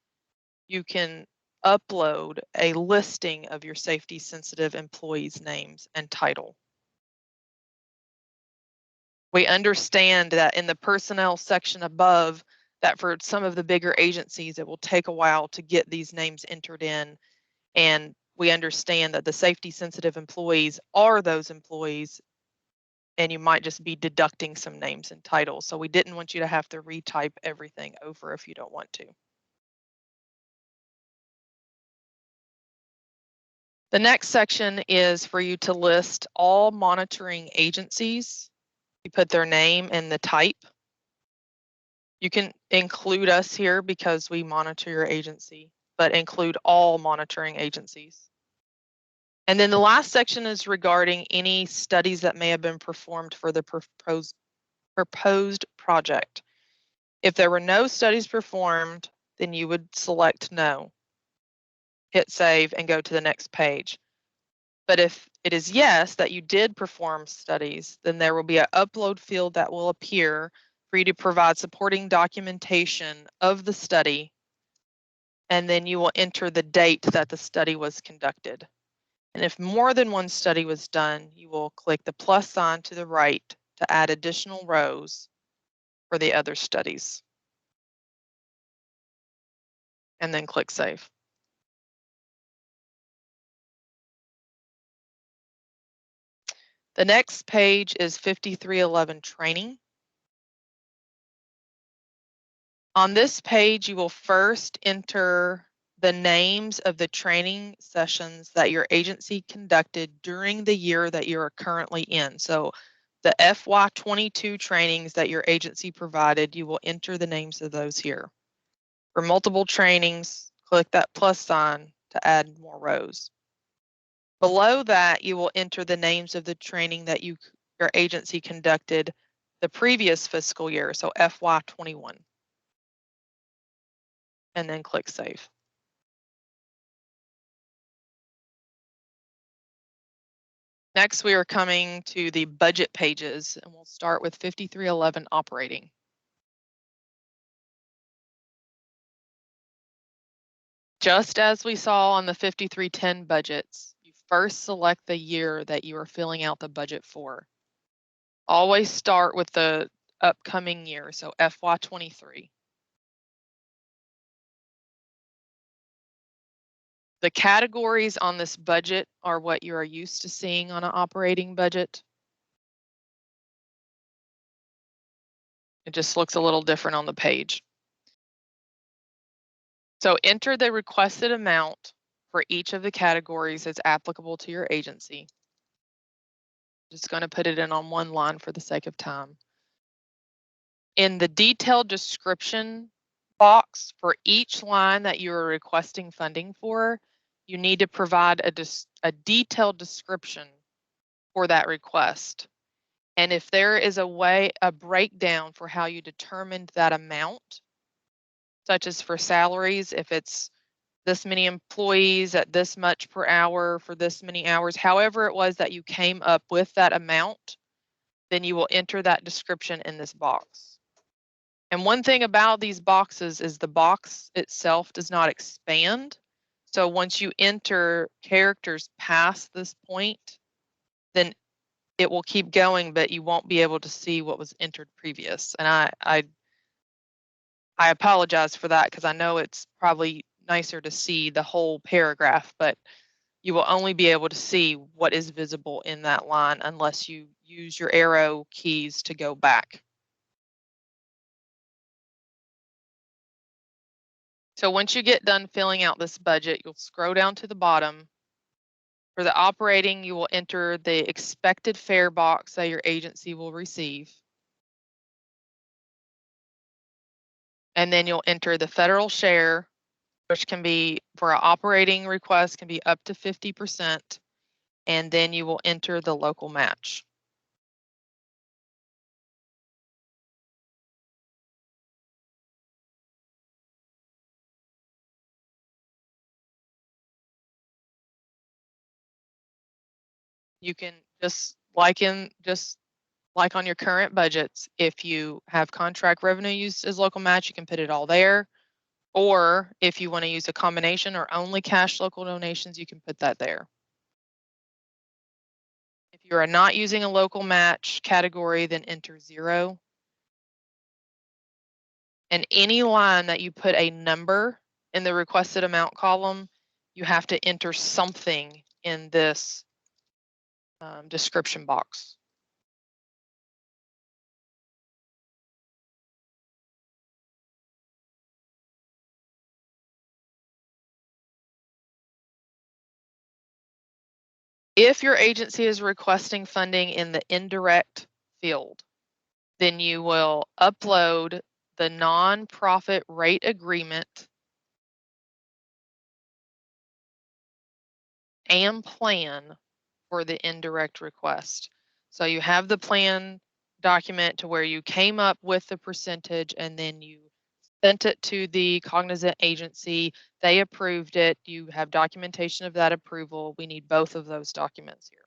you can upload a listing of your safety sensitive employees' names and title. We understand that in the personnel section above, that for some of the bigger agencies, it will take a while to get these names entered in. And we understand that the safety sensitive employees are those employees, and you might just be deducting some names and titles. So we didn't want you to have to retype everything over if you don't want to. The next section is for you to list all monitoring agencies. You put their name and the type. You can include us here because we monitor your agency, but include all monitoring agencies. And then the last section is regarding any studies that may have been performed for the proposed project. If there were no studies performed, then you would select no, hit save, and go to the next page. But if it is yes, that you did perform studies, then there will be an upload field that will appear for you to provide supporting documentation of the study, and then you will enter the date that the study was conducted. And if more than one study was done, you will click the plus sign to the right to add additional rows for the other studies. And then click Save. The next page is 5311 Training. On this page, you will first enter the names of the training sessions that your agency conducted during the year that you are currently in. So the FY22 trainings that your agency provided, you will enter the names of those here. For multiple trainings, click that plus sign to add more rows. Below that, you will enter the names of the training that your agency conducted the previous fiscal year, so FY21. And then click Save. Next, we are coming to the budget pages, and we'll start with 5311 Operating. Just as we saw on the 5310 budgets, you first select the year that you are filling out the budget for. Always start with the upcoming year, so FY23. The categories on this budget are what you are used to seeing on an operating budget. It just looks a little different on the page. So enter the requested amount for each of the categories that's applicable to your agency. Just going to put it in on one line for the sake of time. In the detailed description box for each line that you are requesting funding for, you need to provide a detailed description for that request. And if there is a breakdown for how you determined that amount, such as for salaries, if it's this many employees at this much per hour for this many hours, however it was that you came up with that amount, then you will enter that description in this box. And one thing about these boxes is the box itself does not expand. So once you enter characters past this point, then it will keep going, but you won't be able to see what was entered previous. And I apologize for that, because I know it's probably nicer to see the whole paragraph, but you will only be able to see what is visible in that line unless you use your arrow keys to go back. So once you get done filling out this budget, you'll scroll down to the bottom. For the operating, you will enter the expected fare box that your agency will receive. And then you'll enter the federal share, which can be, for an operating request, can be up to 50%. And then you will enter the local match. You can just like on your current budgets, if you have contract revenue used as local match, you can put it all there. Or if you want to use a combination or only cash local donations, you can put that there. If you are not using a local match category, then enter 0. And any line that you put a number in the requested amount column, you have to enter something in this description box. If your agency is requesting funding in the indirect field, then you will upload the nonprofit rate agreement and plan for the indirect request. So you have the plan document to where you came up with the percentage, and then you sent it to the cognizant agency. They approved it. You have documentation of that approval. We need both of those documents here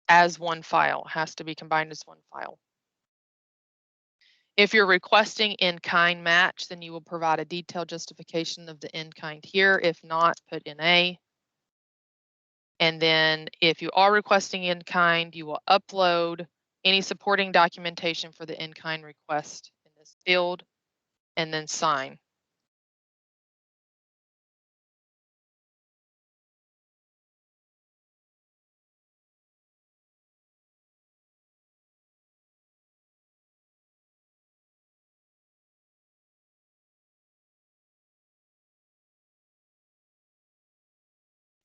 as one file. It has to be combined as one file. If you're requesting in-kind match, then you will provide a detailed justification of the in-kind here. If not, put NA. And then if you are requesting in-kind, you will upload any supporting documentation for the in-kind request in this field and then sign.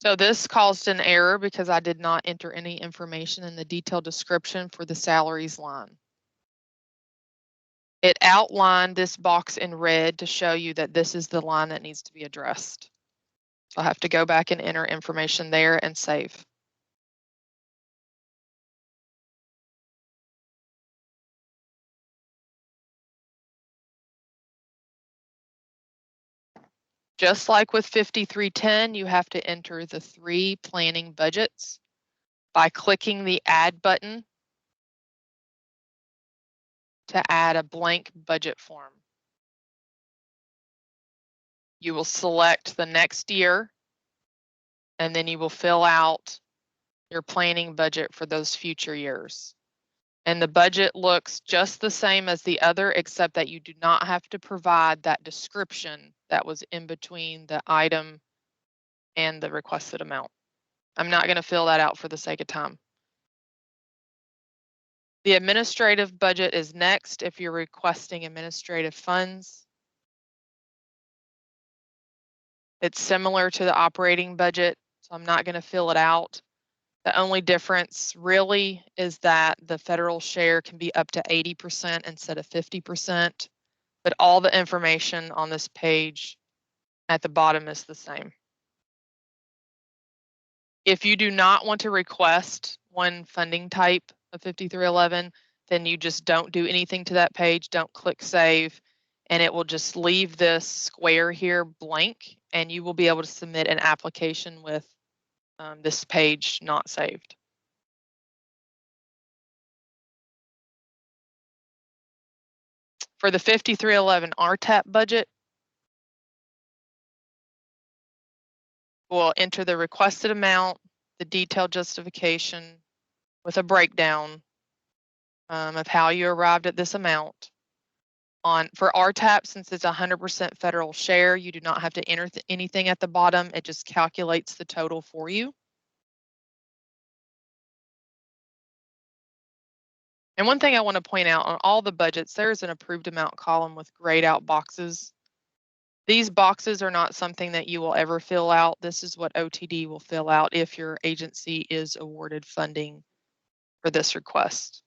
So this caused an error because I did not enter any information in the detailed description for the salaries line. It outlined this box in red to show you that this is the line that needs to be addressed. So I have to go back and enter information there and save. Just like with 5310, you have to enter the 3 planning budgets by clicking the Add button to add a blank budget form. You will select the next year, and then you will fill out your planning budget for those future years. And the budget looks just the same as the other, except that you do not have to provide that description that was in between the item and the requested amount. I'm not going to fill that out for the sake of time. The administrative budget is next if you're requesting administrative funds. It's similar to the operating budget, so I'm not going to fill it out. The only difference really is that the federal share can be up to 80% instead of 50%, but all the information on this page at the bottom is the same. If you do not want to request one funding type of 5311, then you just don't do anything to that page, don't click save, and it will just leave this square here blank, and you will be able to submit an application with this page not saved. For the 5311 RTAP budget, we'll enter the requested amount, the detailed justification with a breakdown of how you arrived at this amount. For RTAP, since it's 100% federal share, you do not have to enter anything at the bottom. It just calculates the total for you. And one thing I want to point out, on all the budgets, there's an approved amount column with grayed out boxes. These boxes are not something that you will ever fill out. This is what OTD will fill out if your agency is awarded funding for this request.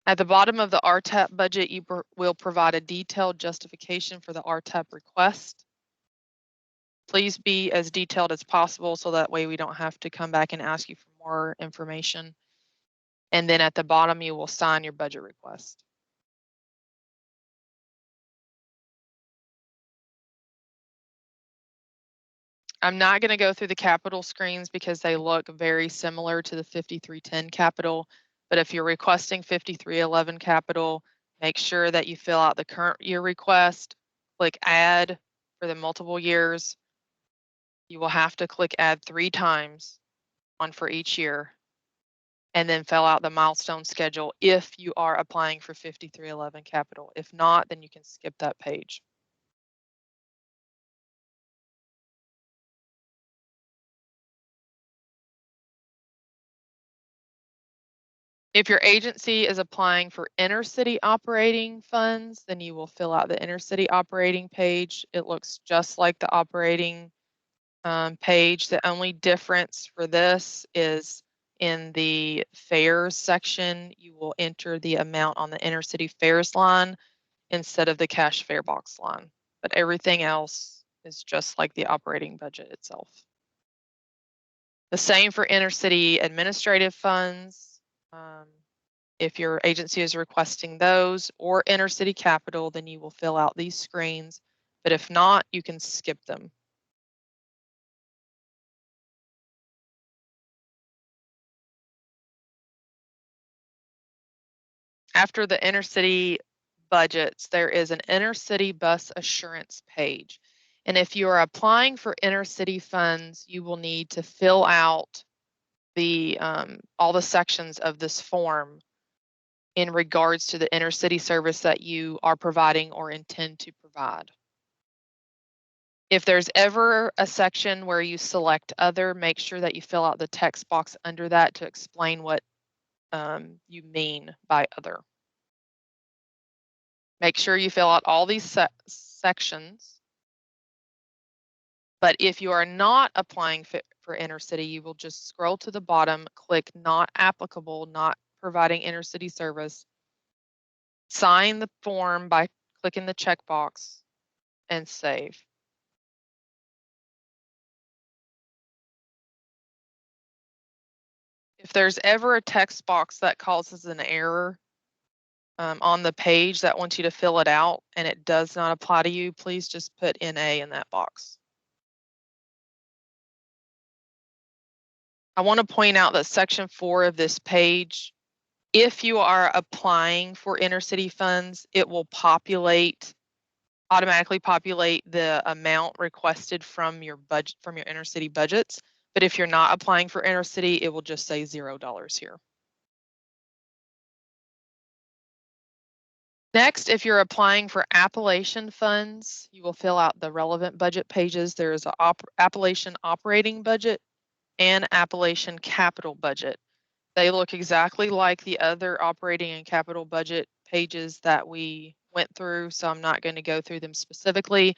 At the bottom of the RTAP budget, you will provide a detailed justification for the RTAP request. Please be as detailed as possible so that way we don't have to come back and ask you for more information. And then at the bottom, you will sign your budget request. I'm not going to go through the capital screens because they look very similar to the 5310 capital. But if you're requesting 5311 capital, make sure that you fill out the current year request, click add for the multiple years. You will have to click add 3 times, one for each year, and then fill out the milestone schedule if you are applying for 5311 capital. If not, then you can skip that page. If your agency is applying for intercity operating funds, then you will fill out the intercity operating page. It looks just like the operating page. The only difference for this is in the fares section, you will enter the amount on the intercity fares line instead of the cash fare box line. But everything else is just like the operating budget itself. The same for intercity administrative funds. If your agency is requesting those or inner-city capital, then you will fill out these screens. But if not, you can skip them. After the inner-city budgets, there is an inner-city bus assurance page. And if you are applying for inner-city funds, you will need to fill out the all the sections of this form in regards to the inner-city service that you are providing or intend to provide. If there's ever a section where you select other, make sure that you fill out the text box under that to explain what you mean by other. Make sure you fill out all these sections. But if you are not applying for inner-city, you will just scroll to the bottom, click not applicable, not providing inner-city service, sign the form by clicking the checkbox, and save. If there's ever a text box that causes an error on the page that wants you to fill it out and it does not apply to you, please just put NA in that box. I want to point out that section 4 of this page, if you are applying for inner-city funds, it will automatically populate the amount requested from your budget, from your inner-city budgets. But if you're not applying for inner-city, it will just say $0 here. Next, if you're applying for Appalachian funds, you will fill out the relevant budget pages. There is an Appalachian operating budget and Appalachian capital budget. They look exactly like the other operating and capital budget pages that we went through, so I'm not going to go through them specifically,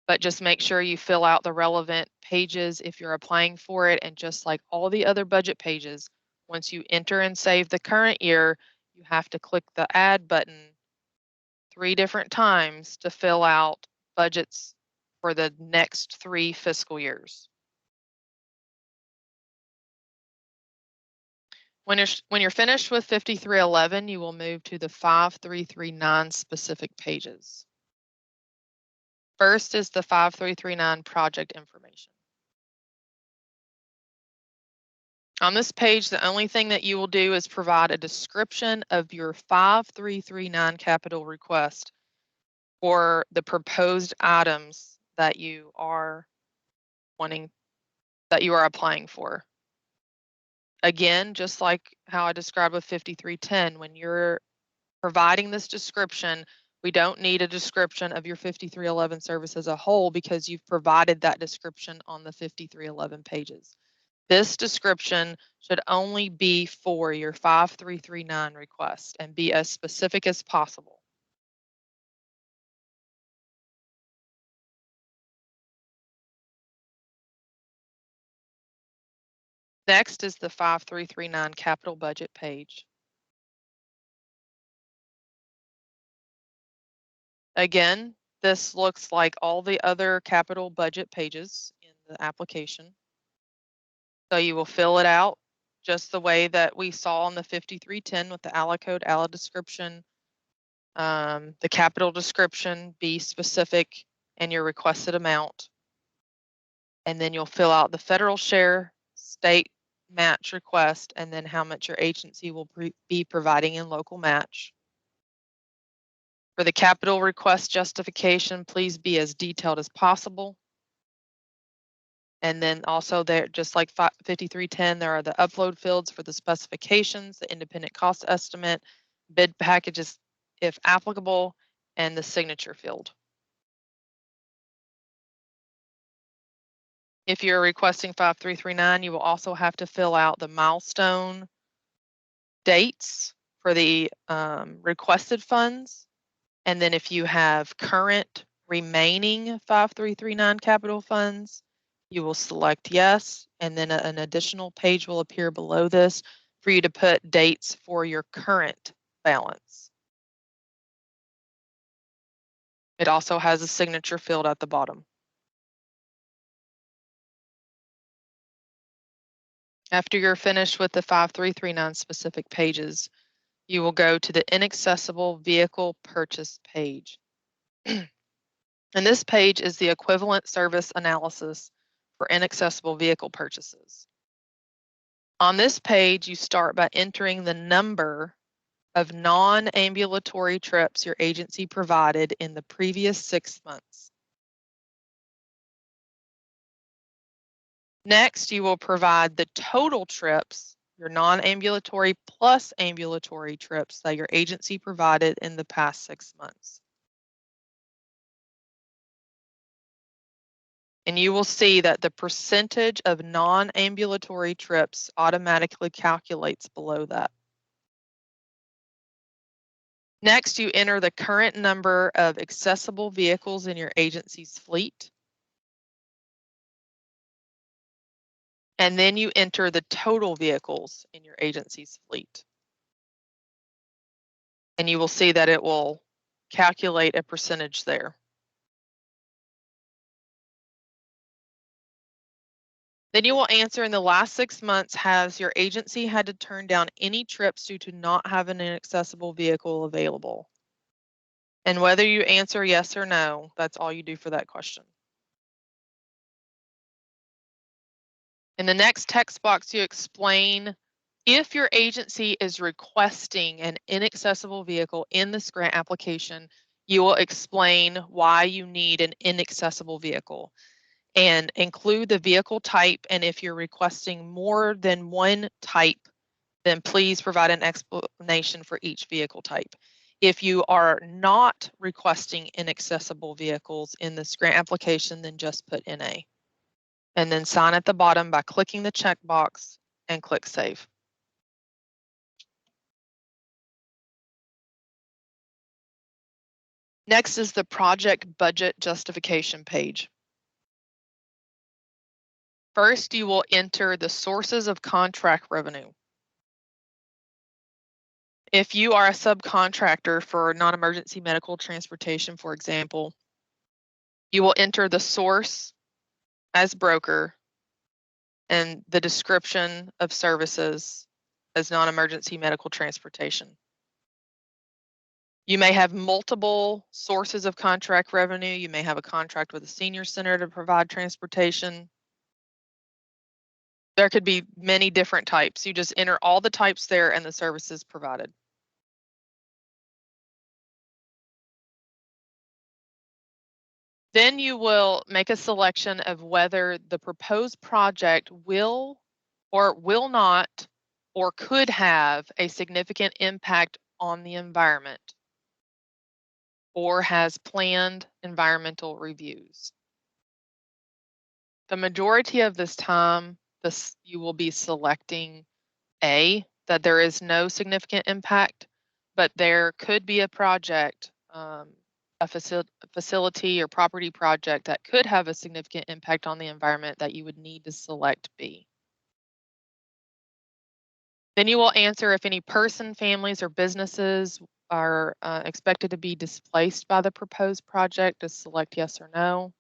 but just make sure you fill out the relevant pages if you're applying for it. And just like all the other budget pages, once you enter and save the current year, you have to click the Add button 3 different times to fill out budgets for the next 3 fiscal years. When you're finished with 5311, you will move to the 5339 specific pages. First is the 5339 project information. On this page, the only thing that you will do is provide a description of your 5339 capital request for the proposed items that you are applying for. Again, just like how I described with 5310, when you're providing this description, we don't need a description of your 5311 service as a whole because you've provided that description on the 5311 pages. This description should only be for your 5339 request and be as specific as possible. Next is the 5339 capital budget page. Again, this looks like all the other capital budget pages in the application. So you will fill it out just the way that we saw on the 5310 with the ALA code, ALA description, the capital description, be specific and your requested amount. And then you'll fill out the federal share, state match request, and then how much your agency will be providing in local match. For the capital request justification, please be as detailed as possible. And then also there, just like 5310, there are the upload fields for the specifications, the independent cost estimate, bid packages if applicable, and the signature field. If you're requesting 5339, you will also have to fill out the milestone dates for the requested funds. And then if you have current remaining 5339 capital funds, you will select yes, and then an additional page will appear below this for you to put dates for your current balance. It also has a signature field at the bottom. After you're finished with the 5339 specific pages, you will go to the inaccessible vehicle purchase page. And this page is the equivalent service analysis for inaccessible vehicle purchases. On this page, you start by entering the number of non-ambulatory trips your agency provided in the previous 6 months. Next, you will provide the total trips, your non-ambulatory plus ambulatory trips that your agency provided in the past 6 months. And you will see that the percentage of non-ambulatory trips automatically calculates below that. Next, you enter the current number of accessible vehicles in your agency's fleet. And then you enter the total vehicles in your agency's fleet. And you will see that it will calculate a percentage there. Then you will answer, in the last 6 months, has your agency had to turn down any trips due to not having an accessible vehicle available? And whether you answer yes or no, that's all you do for that question. In the next text box, you explain if your agency is requesting an inaccessible vehicle in this grant application, you will explain why you need an inaccessible vehicle and include the vehicle type. And if you're requesting more than one type, then please provide an explanation for each vehicle type. If you are not requesting inaccessible vehicles in this grant application, then just put NA. And then sign at the bottom by clicking the checkbox and click Save. Next is the project budget justification page. First, you will enter the sources of contract revenue. If you are a subcontractor for non-emergency medical transportation, for example, you will enter the source as broker and the description of services as non-emergency medical transportation. You may have multiple sources of contract revenue. You may have a contract with a senior center to provide transportation. There could be many different types. You just enter all the types there and the services provided. Then you will make a selection of whether the proposed project will or will not or could have a significant impact on the environment or has planned environmental reviews. The majority of this time, you will be selecting A, that there is no significant impact, but there could be a project, a facility or property project that could have a significant impact on the environment that you would need to select B. Then you will answer if any person, families, or businesses are expected to be displaced by the proposed project, to select yes or no.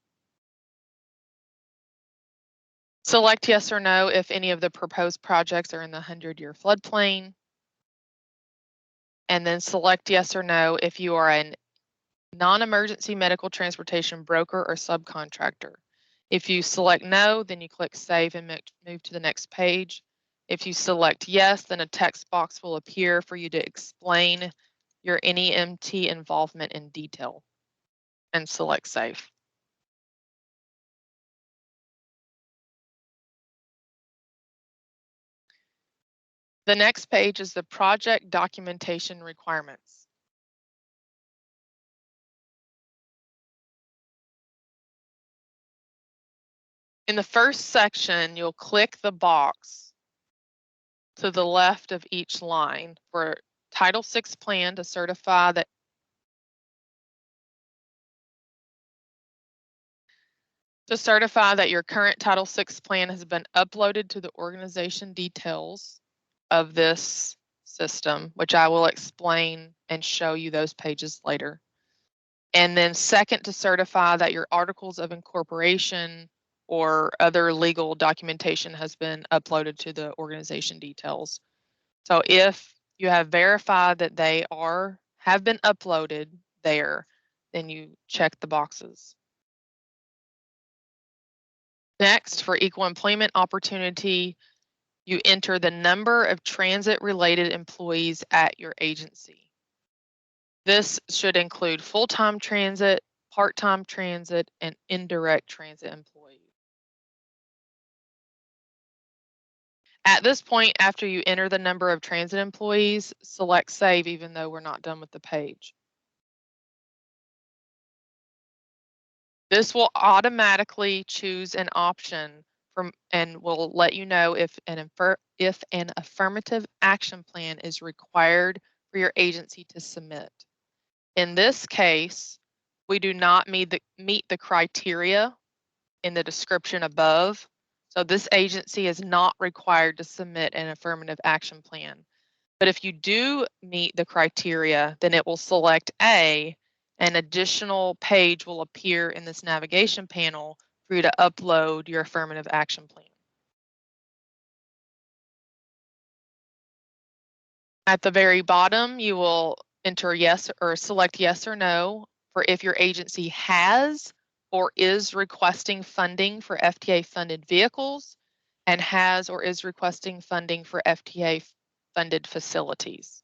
Select yes or no if any of the proposed projects are in the 100-year floodplain. And then select yes or no if you are a non-emergency medical transportation broker or subcontractor. If you select no, then you click Save and move to the next page. If you select yes, then a text box will appear for you to explain your NEMT involvement in detail and select Save. The next page is the project documentation requirements. In the first section, you'll click the box to the left of each line for Title VI plan to certify that your current Title VI plan has been uploaded to the organization details of this system, which I will explain and show you those pages later. And then second, to certify that your articles of incorporation or other legal documentation has been uploaded to the organization details. So if you have verified that they have been uploaded there, then you check the boxes. Next, for equal employment opportunity, you enter the number of transit-related employees at your agency. This should include full-time transit, part-time transit, and indirect transit employees. At this point, after you enter the number of transit employees, select Save, even though we're not done with the page. This will automatically choose an option and will let you know if an affirmative action plan is required for your agency to submit. In this case, we do not meet the criteria in the description above, so this agency is not required to submit an affirmative action plan. But if you do meet the criteria, then it will select A. An additional page will appear in this navigation panel for you to upload your affirmative action plan. At the very bottom, you will enter yes or select yes or no for if your agency has or is requesting funding for FTA funded vehicles and has or is requesting funding for FTA funded facilities.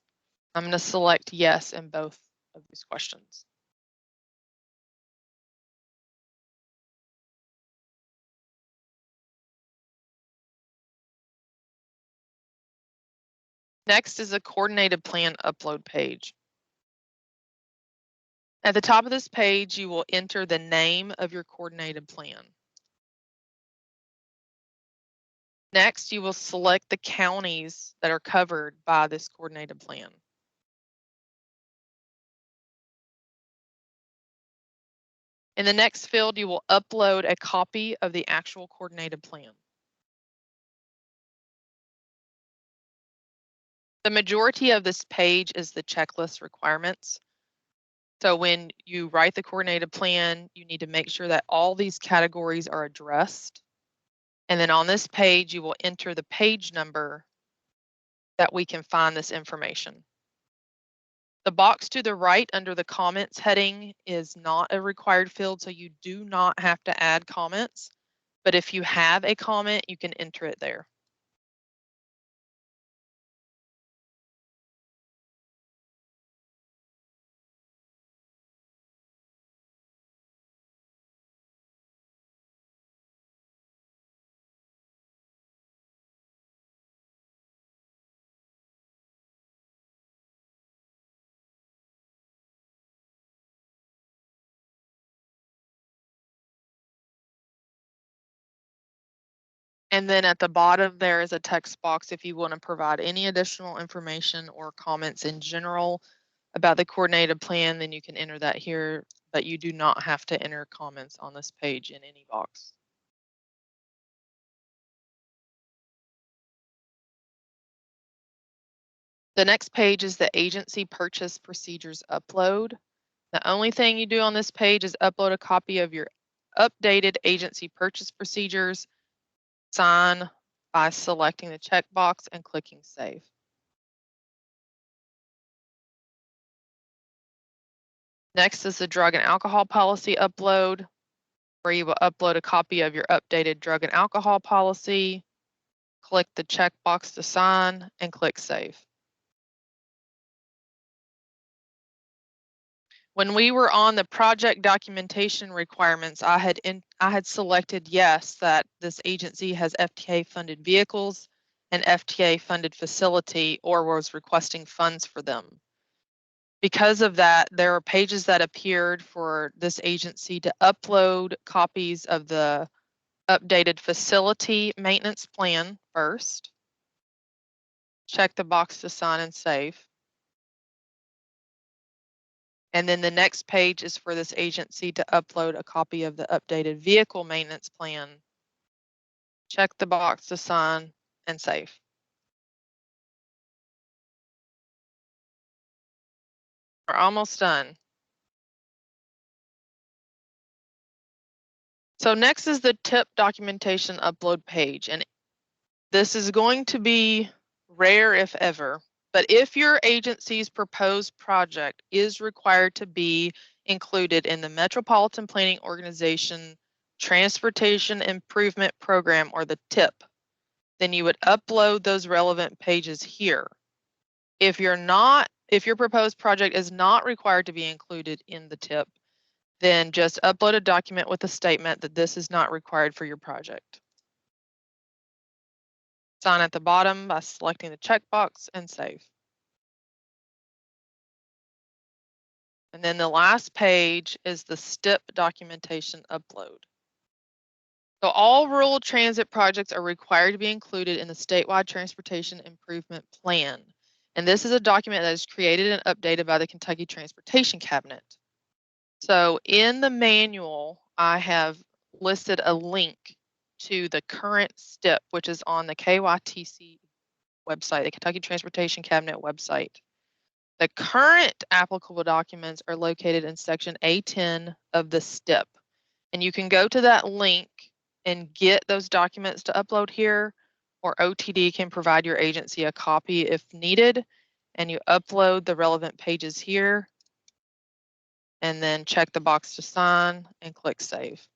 I'm going to select yes in both of these questions. Next is a coordinated plan upload page. At the top of this page, you will enter the name of your coordinated plan. Next, you will select the counties that are covered by this coordinated plan. In the next field, you will upload a copy of the actual coordinated plan. The majority of this page is the checklist requirements. So when you write the coordinated plan, you need to make sure that all these categories are addressed. And then on this page, you will enter the page number that we can find this information. The box to the right under the comments heading is not a required field, so you do not have to add comments. But if you have a comment, you can enter it there. And then at the bottom, there is a text box if you want to provide any additional information or comments in general about the coordinated plan, then you can enter that here, but you do not have to enter comments on this page in any box. The next page is the agency purchase procedures upload. The only thing you do on this page is upload a copy of your updated agency purchase procedures, sign by selecting the checkbox and clicking Save. Next is the drug and alcohol policy upload, where you will upload a copy of your updated drug and alcohol policy, click the checkbox to sign, and click Save. When we were on the project documentation requirements, I had selected yes, that this agency has FTA funded vehicles and FTA funded facility or was requesting funds for them. Because of that, there are pages that appeared for this agency to upload copies of the updated facility maintenance plan first. Check the box to sign and save. And then the next page is for this agency to upload a copy of the updated vehicle maintenance plan. Check the box to sign and save. We're almost done. So next is the tip documentation upload page. And this is going to be rare if ever, But if your agency's proposed project is required to be included in the Metropolitan Planning Organization Transportation Improvement Program, or the TIP, then you would upload those relevant pages here. If your proposed project is not required to be included in the TIP, then just upload a document with a statement that this is not required for your project. Sign at the bottom by selecting the checkbox and save. And then the last page is the STIP documentation upload. So all rural transit projects are required to be included in the Statewide Transportation Improvement Plan. And this is a document that is created and updated by the Kentucky Transportation Cabinet. So in the manual, I have listed a link to the current STIP, which is on the KYTC website, the Kentucky Transportation Cabinet website. The current applicable documents are located in section A10 of the STIP. And you can go to that link and get those documents to upload here, or OTD can provide your agency a copy if needed, and you upload the relevant pages here, and then check the box to sign and click save.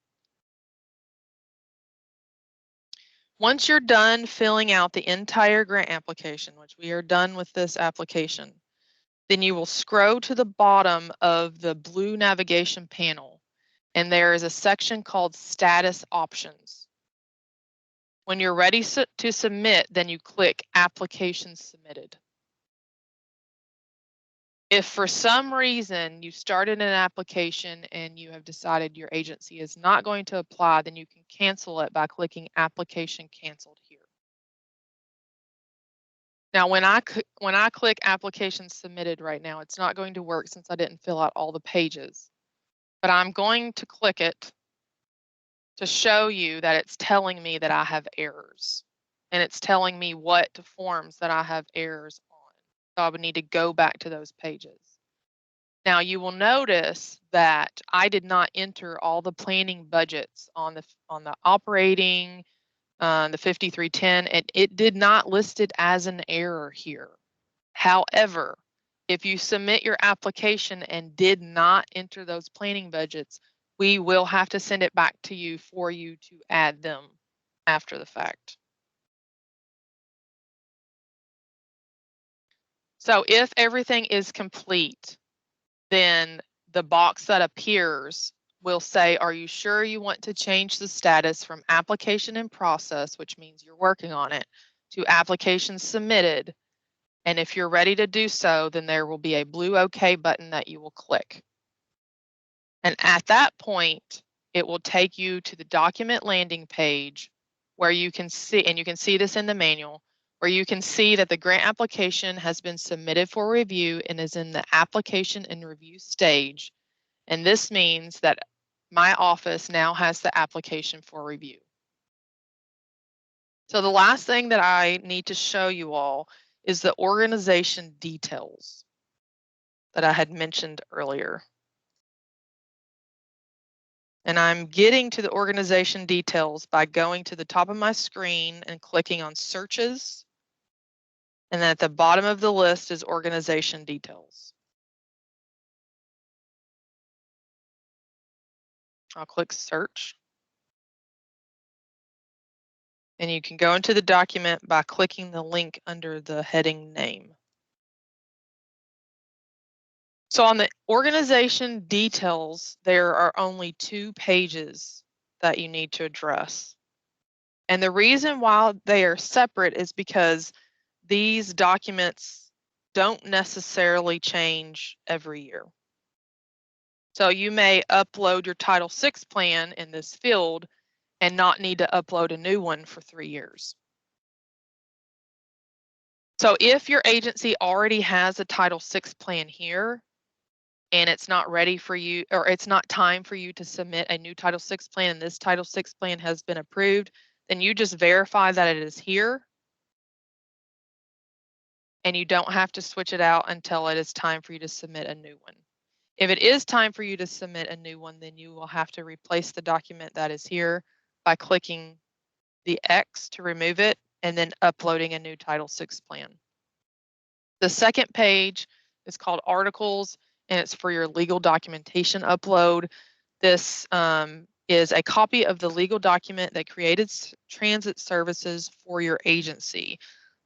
Once you're done filling out the entire grant application, which we are done with this application, then you will scroll to the bottom of the blue navigation panel, and there is a section called Status Options. When you're ready to submit, then you click Application Submitted. If for some reason you started an application and you have decided your agency is not going to apply, then you can cancel it by clicking Application Canceled here. Now, when I click Application Submitted right now, it's not going to work since I didn't fill out all the pages. But I'm going to click it to show you that it's telling me that I have errors. And it's telling me what forms that I have errors on. So I would need to go back to those pages. Now you will notice that I did not enter all the planning budgets on the operating, the 5310, and it did not list it as an error here. However, if you submit your application and did not enter those planning budgets, we will have to send it back to you for you to add them after the fact. So if everything is complete, then the box that appears will say, are you sure you want to change the status from application in process, which means you're working on it, to application submitted? And if you're ready to do so, then there will be a blue OK button that you will click. And at that point, it will take you to the document landing page where you can see, and you can see this in the manual, where you can see that the grant application has been submitted for review and is in the application and review stage. And this means that my office now has the application for review. So the last thing that I need to show you all is the organization details that I had mentioned earlier. And I'm getting to the organization details by going to the top of my screen and clicking on searches. And then at the bottom of the list is organization details. I'll click search. And you can go into the document by clicking the link under the heading name. So on the organization details, there are only 2 pages that you need to address. And the reason why they are separate is because these documents don't necessarily change every year. So you may upload your Title VI plan in this field and not need to upload a new one for 3 years. So if your agency already has a Title VI plan here, and it's not ready for you, or it's not time for you to submit a new Title VI plan, and this Title VI plan has been approved, then you just verify that it is here, and you don't have to switch it out until it is time for you to submit a new one. If it is time for you to submit a new one, then you will have to replace the document that is here by clicking the X to remove it, and then uploading a new Title VI plan. The second page is called Articles, and it's for your legal documentation upload. This is a copy of the legal document that created transit services for your agency.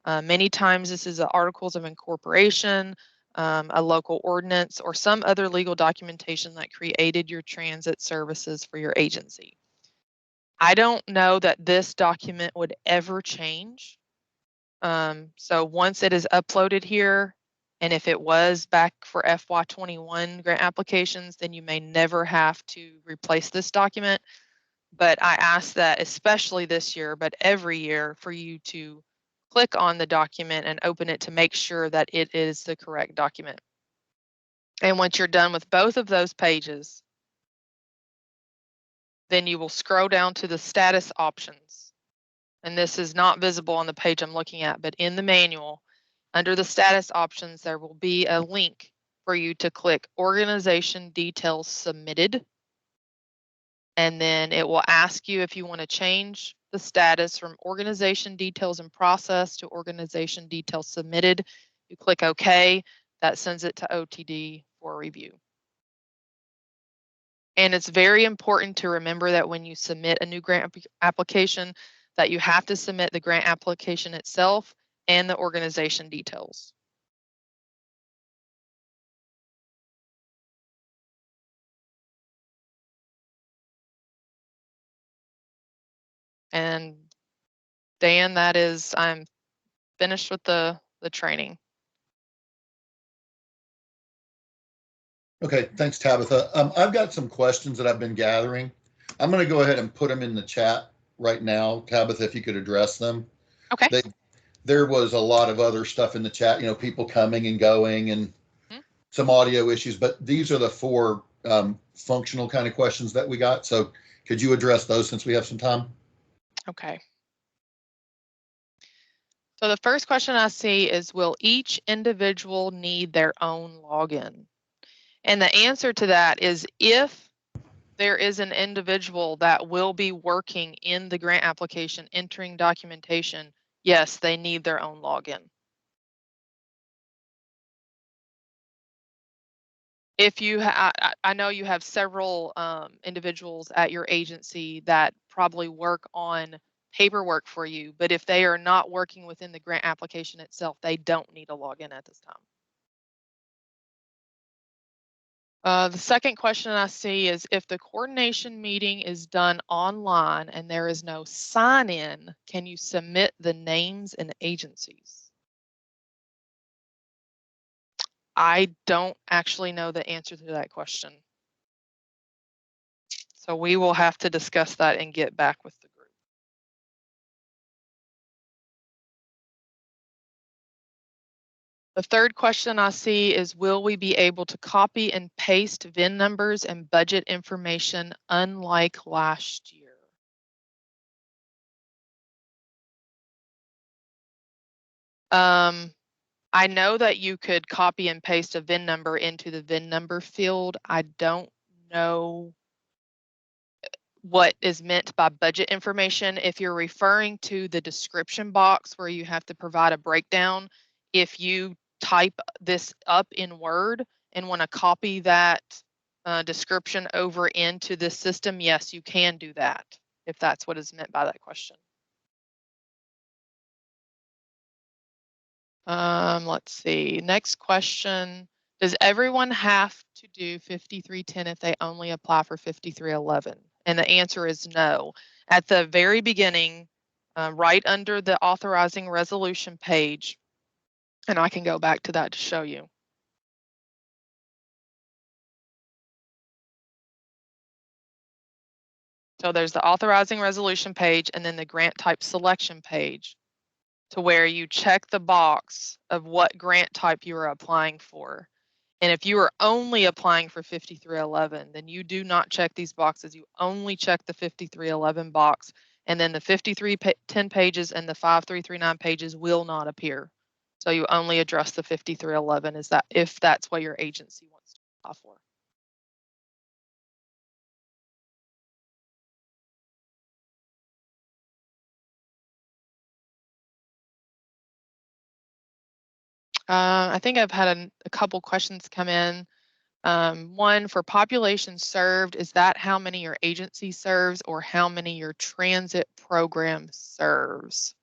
Many times this is articles of incorporation, a local ordinance, or some other legal documentation that created your transit services for your agency. I don't know that this document would ever change. So once it is uploaded here, and if it was back for FY21 grant applications, then you may never have to replace this document. But I ask that, especially this year, but every year, for you to click on the document and open it to make sure that it is the correct document. And once you're done with both of those pages, then you will scroll down to the status options. And this is not visible on the page I'm looking at, but in the manual, under the status options, there will be a link for you to click Organization Details Submitted. And then it will ask you if you want to change the status from Organization Details in Process to Organization Details Submitted. You click OK. That sends it to OTD for review. And it's very important to remember that when you submit a new grant application, that you have to submit the grant application itself and the organization details. And Dan, I'm finished with the training. Okay, thanks, Tabitha. I've got some questions that I've been gathering. I'm going to go ahead and put them in the chat right now. Tabitha, if you could address them. Okay. There was a lot of other stuff in the chat, people coming and going and some audio issues, but these are the four functional kind of questions that we got. So could you address those since we have some time? Okay. So the first question I see is, will each individual need their own login? And the answer to that is, if there is an individual that will be working in the grant application, entering documentation, yes, they need their own login. If you, I know you have several individuals at your agency that probably work on paperwork for you, but if they are not working within the grant application itself, they don't need a login at this time. The second question I see is, if the coordination meeting is done online and there is no sign-in, can you submit the names and agencies? I don't actually know the answer to that question. So we will have to discuss that and get back with the group. The third question I see is, will we be able to copy and paste VIN numbers and budget information unlike last year? I know that you could copy and paste a VIN number into the VIN number field. I don't know what is meant by budget information. If you're referring to the description box where you have to provide a breakdown, if you type this up in Word and want to copy that description over into this system, yes, you can do that, if that's what is meant by that question. Let's see. Next question. Does everyone have to do 5310 if they only apply for 5311? And the answer is no. At the very beginning, right under the authorizing resolution page, and I can go back to that to show you. So there's the authorizing resolution page and then the grant type selection page, to where you check the box of what grant type you are applying for. And if you are only applying for 5311, then you do not check these boxes. You only check the 5311 box, and then the 5310 pages and the 5339 pages will not appear. So you only address the 5311 if that's what your agency wants to apply for. I think I've had a couple questions come in. One, for population served, is that how many your agency serves or how many your transit program serves?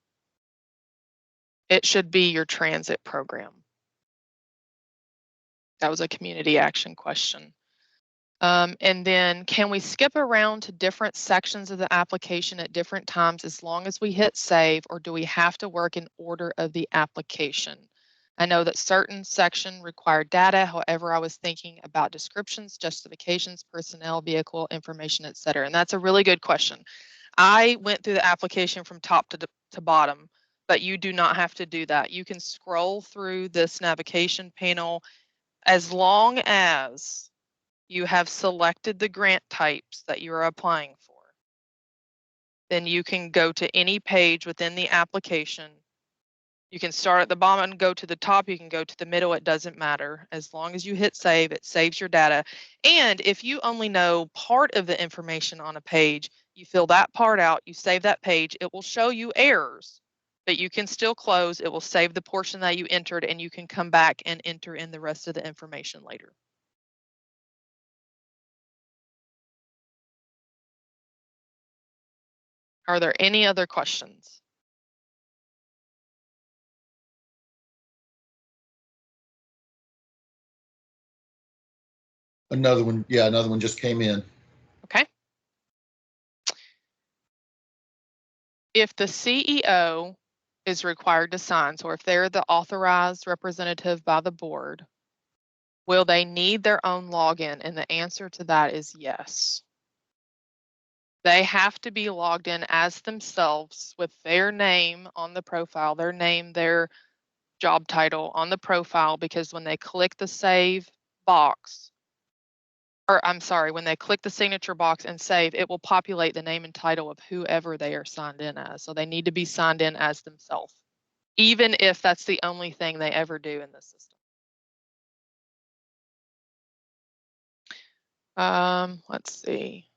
It should be your transit program. That was a community action question. And then, can we skip around to different sections of the application at different times as long as we hit save, or do we have to work in order of the application? I know that certain section require data. However, I was thinking about descriptions, justifications, personnel, vehicle information, etc. And that's a really good question. I went through the application from top to bottom, but you do not have to do that. You can scroll through this navigation panel as long as you have selected the grant types that you are applying for. Then you can go to any page within the application. You can start at the bottom and go to the top. You can go to the middle. It doesn't matter. As long as you hit save, it saves your data. And if you only know part of the information on a page, you fill that part out, you save that page, it will show you errors, but you can still close. It will save the portion that you entered, and you can come back and enter in the rest of the information later. Are there any other questions? Another one, yeah, another one just came in. Okay. If the CEO is required to sign, so if they're the authorized representative by the board, will they need their own login? And the answer to that is yes. They have to be logged in as themselves with their name on the profile, their name, their job title on the profile, because when they click the save box, or I'm sorry, when they click the signature box and save, it will populate the name and title of whoever they are signed in as. So they need to be signed in as themselves, even if that's the only thing they ever do in the system. Let's see.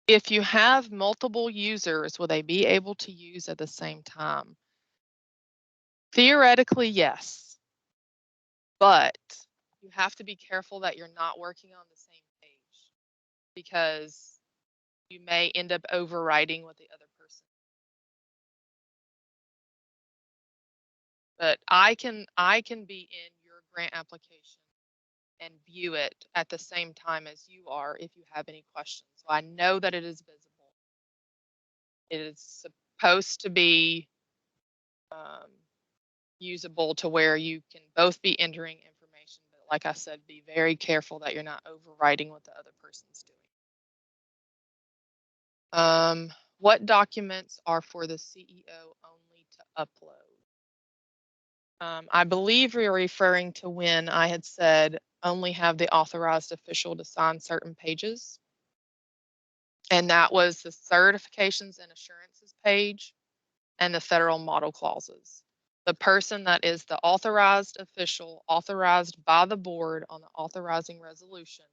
If you have multiple users, will they be able to use at the same time? Theoretically, yes, but you have to be careful that you're not working on the same page, because you may end up overriding what the other person. But I can be in your grant application and view it at the same time as you are if you have any questions. So I know that it is visible. It is supposed to be usable to where you can both be entering information, but like I said, be very careful that you're not overriding what the other person's doing. What documents are for the CEO only to upload? I believe you're referring to when I had said only have the authorized official to sign certain pages. And that was the certifications and assurances page and the federal model clauses. The person that is the authorized official authorized by the board on the authorizing resolution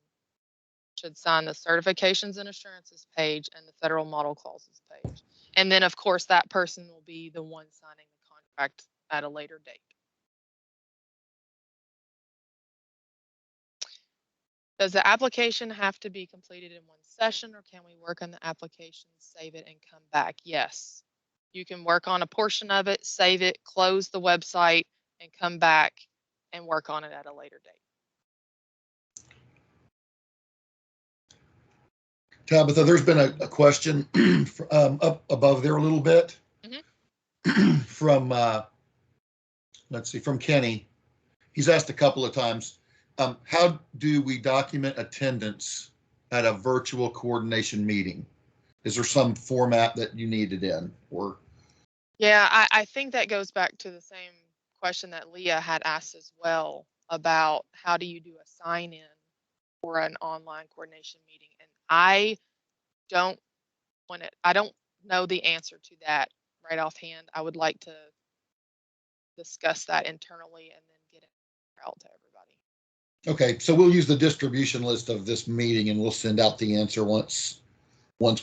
should sign the certifications and assurances page and the federal model clauses page. And then, of course, that person will be the one signing the contract at a later date. Does the application have to be completed in one session, or can we work on the application, save it, and come back? Yes. You can work on a portion of it, save it, close the website, and come back and work on it at a later date. Tabitha, there's been a question up above there a little bit from, let's see, from Kenny. He's asked a couple of times, how do we document attendance at a virtual coordination meeting? Is there some format that you need it in, or? Yeah, I think that goes back to the same question that Leah had asked as well about how do you do a sign in for an online coordination meeting. And I don't know the answer to that right offhand. I would like to discuss that internally and then get it out to everybody. Okay, so we'll use the distribution list of this meeting and we'll send out the answer once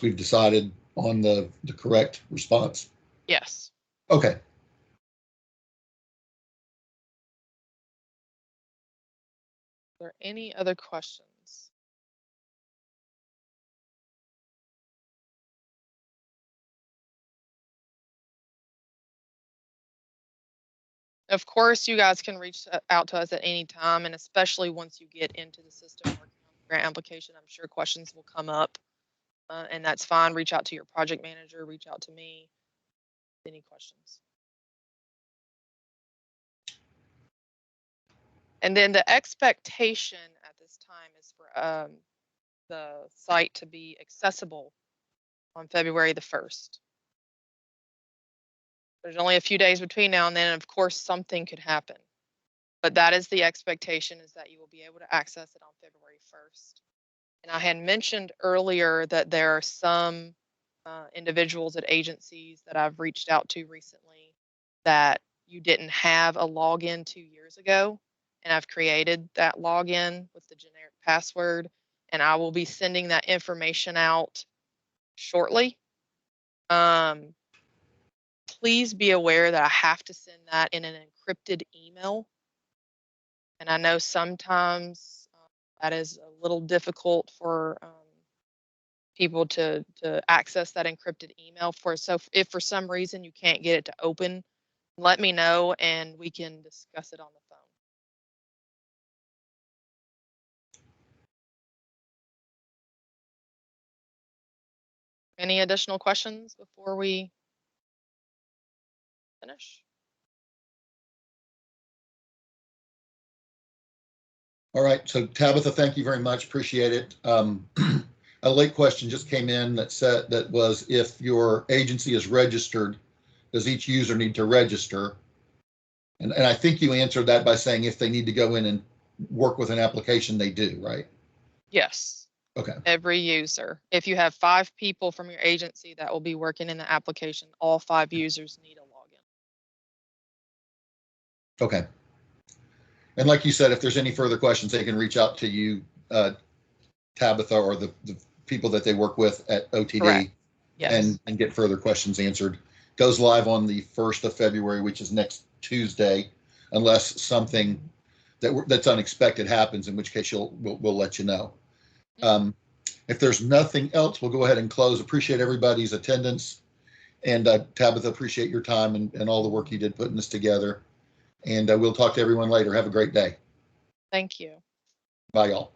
we've decided on the correct response. Yes. Okay. Are there any other questions? Of course, you guys can reach out to us at any time, and especially once you get into the system working on the grant application, I'm sure questions will come up, and that's fine. Reach out to your project manager, reach out to me. Any questions? And then the expectation at this time is for the site to be accessible on February the 1st. There's only a few days between now and then, and of course, something could happen. But that is the expectation, is that you will be able to access it on February 1st. And I had mentioned earlier that there are some individuals at agencies that I've reached out to recently that you didn't have a login 2 years ago. And I've created that login with the generic password, and I will be sending that information out shortly. Please be aware that I have to send that in an encrypted email. And I know sometimes that is a little difficult for people to access that encrypted email for. So if for some reason you can't get it to open, let me know and we can discuss it on the phone. Any additional questions before we finish? All right. So Tabitha, thank you very much. Appreciate it. A late question just came in that was, if your agency is registered, does each user need to register? And I think you answered that by saying if they need to go in and work with an application, they do, right? Yes. Okay. Every user. If you have 5 people from your agency that will be working in the application, all 5 users need a login. Okay. And like you said, if there's any further questions, they can reach out to you, Tabitha, or the people that they work with at OTD. Correct. Yes. and get further questions answered. Goes live on the 1st of February, which is next Tuesday, unless something that's unexpected happens, in which case we'll let you know. If there's nothing else, we'll go ahead and close. Appreciate everybody's attendance. And Tabitha, appreciate your time and all the work you did putting this together. And we'll talk to everyone later. Have a great day. Thank you. Bye, y'all.